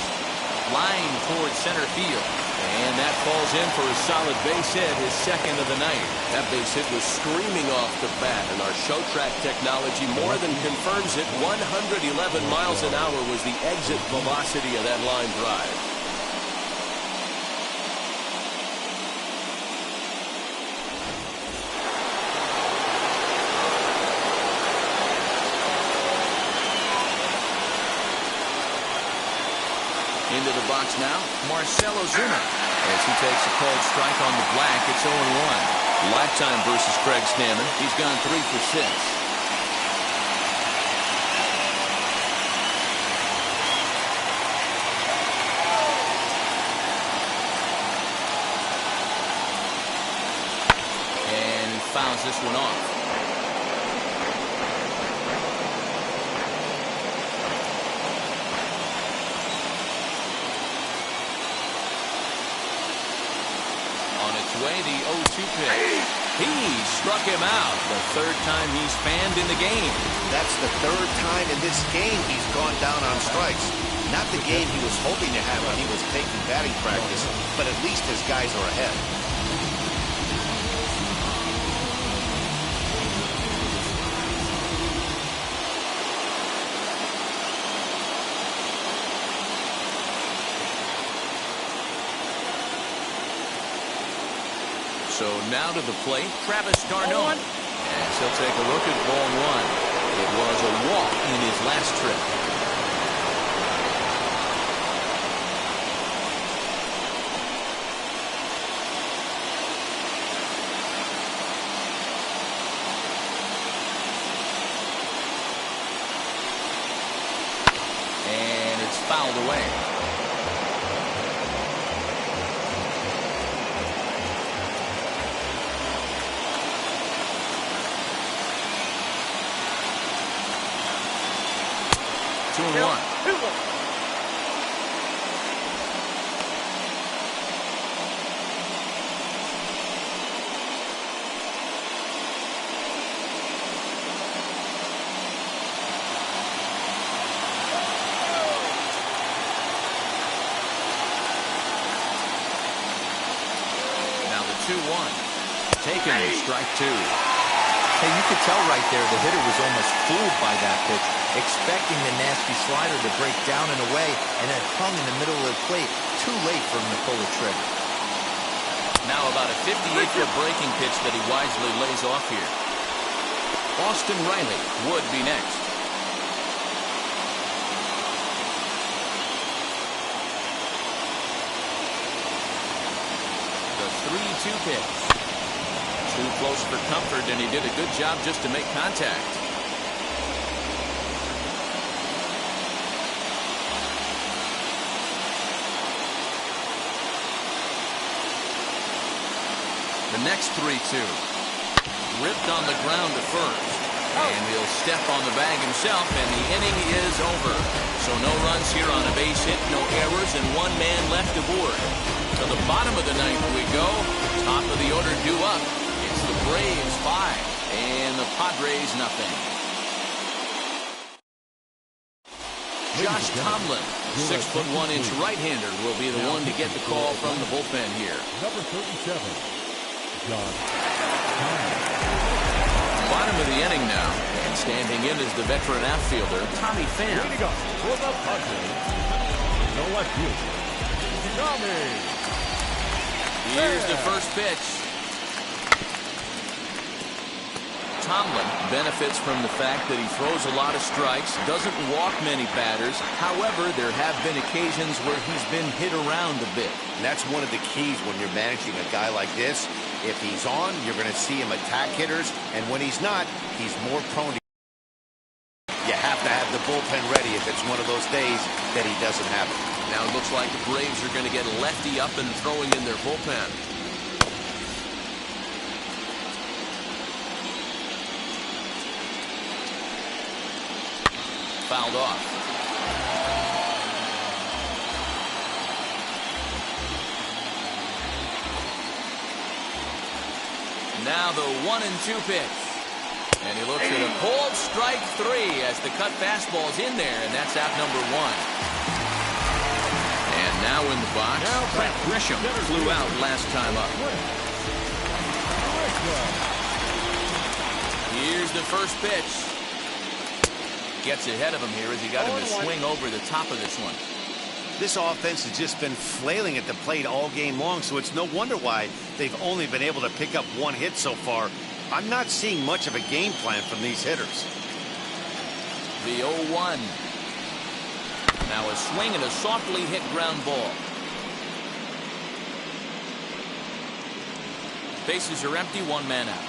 Flying towards center field. And that falls in for a solid base hit, his second of the night. That base hit was screaming off the bat, and our show track technology more than confirms it. 111 miles an hour was the exit velocity of that line drive. Into the box now, Marcell Ozuna. As he takes a cold strike on the black, it's 0-1. Lifetime versus Craig Stammen. He's gone 3 for 6. And he fouls this one off. 2 pitch. He struck him out. The 3rd time he's fanned in the game. That's the 3rd time in this game he's gone down on strikes. Not the game he was hoping to have when he was taking batting practice, but at least his guys are ahead. So now to the plate, Travis d'Arnaud. As he'll take a look at ball 1. It was a walk in his last trip. And it's fouled away. Two and one. Now the 2-1. Taken, strike 2. Hey, you could tell right there the hitter was almost fooled by that pitch, expecting the nasty slider to break down and away, and it hung in the middle of the plate. Too late for him to pull the trigger. Now about a 58-foot breaking pitch that he wisely lays off here. Austin Riley would be next. The 3-2 pitch. Too close for comfort, and he did a good job just to make contact. The next 3-2. Ripped on the ground to first. And he'll step on the bag himself, and the inning is over. So no runs here on a base hit, no errors, and 1 man left aboard. To the bottom of the 9th we go. Top of the order due up. It's the Braves 5 and the Padres nothing. Josh Tomlin, 6'1" right-hander, will be the one to get the call from the bullpen here. Number 37, John. Bottom of the inning now, and standing in is the veteran outfielder, Tommy Pham. Leading up for the Padres, no left field, Tommy. Here's the first pitch. Tomlin benefits from the fact that he throws a lot of strikes, doesn't walk many batters. However, there have been occasions where he's been hit around a bit. And that's one of the keys when you're managing a guy like this. If he's on, you're going to see him attack hitters, and when he's not, he's more prone to. You have to have the bullpen ready if it's one of those days that he doesn't have it. Now it looks like the Braves are going to get lefty up and throwing in their bullpen. Fouled off. Now the 1-2 pitch. And he looks at a cold strike 3 as the cut fastball's in there, and that's out number 1. And now in the box, Brett Grisham flew out last time up. Here's the first pitch. Gets ahead of him here as he got him to swing over the top of this one. This offense has just been flailing at the plate all game long, so it's no wonder why they've only been able to pick up 1 hit so far. I'm not seeing much of a game plan from these hitters. The 0-1. Now a swing and a softly hit ground ball. Bases are empty, 1 man out.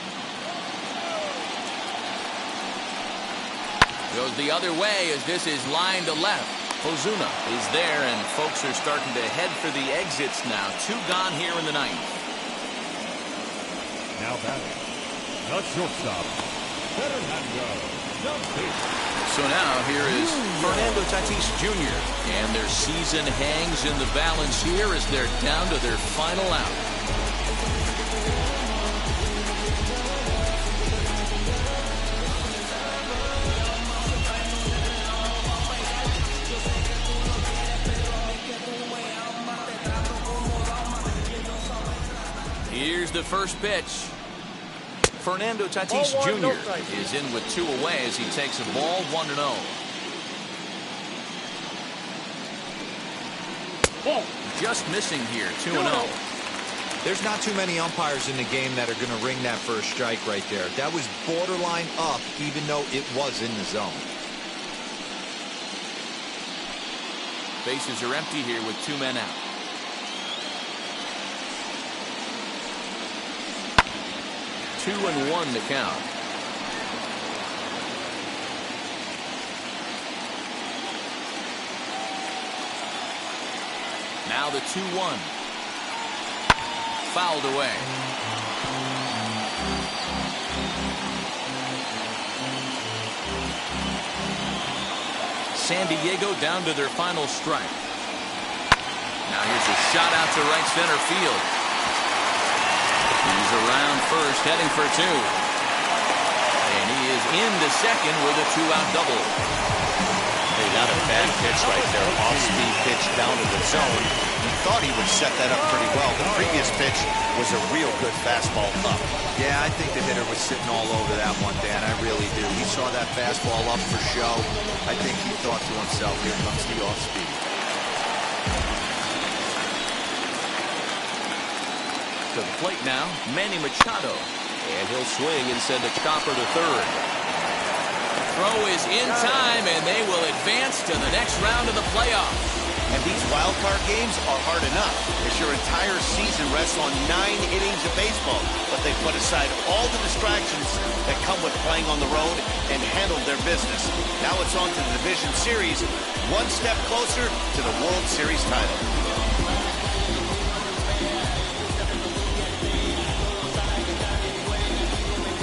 Goes the other way as this is line to left. Ozuna is there, and folks are starting to head for the exits now. 2 gone here in the 9th. Now batting, the shortstop, Fernando. So now here is Fernando Tatis Jr. And their season hangs in the balance here as they're down to their final out. the first pitch. Fernando Tatis Ball one, no Jr. strike. is in with 2 away as he takes a ball 1-0. Ball. Just missing here, 2-0. There's not too many umpires in the game that are going to ring that first strike right there. That was borderline up, even though it was in the zone. Bases are empty here with 2 men out. Two and 1 to count. Now the 2-1. Fouled away. San Diego down to their final strike. Now here's a shot out to right center field. He's around first, heading for 2. And he is into second with a 2-out double. Hey, not a bad pitch right there. Off-speed pitch down to the zone. He thought he would set that up pretty well. The previous pitch was a real good fastball up. Yeah, I think the hitter was sitting all over that one, Dan. I really do. He saw that fastball up for show. I think he thought to himself, here comes the off-speed. To the plate now, Manny Machado. And he'll swing and send a chopper to third. Throw is in time, and they will advance to the next round of the playoffs. And these wild card games are hard enough as your entire season rests on 9 innings of baseball. But they put aside all the distractions that come with playing on the road and handled their business. Now it's on to the division series, one step closer to the World Series title.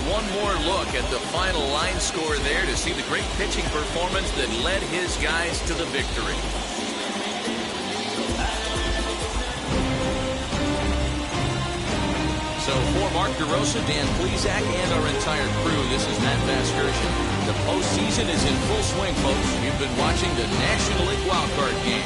One more look at the final line score there to see the great pitching performance that led his guys to the victory. So for Mark DeRosa, Dan Plesac, and our entire crew, this is Matt Vasgersian. The postseason is in full swing, folks. You've been watching the National League wildcard game.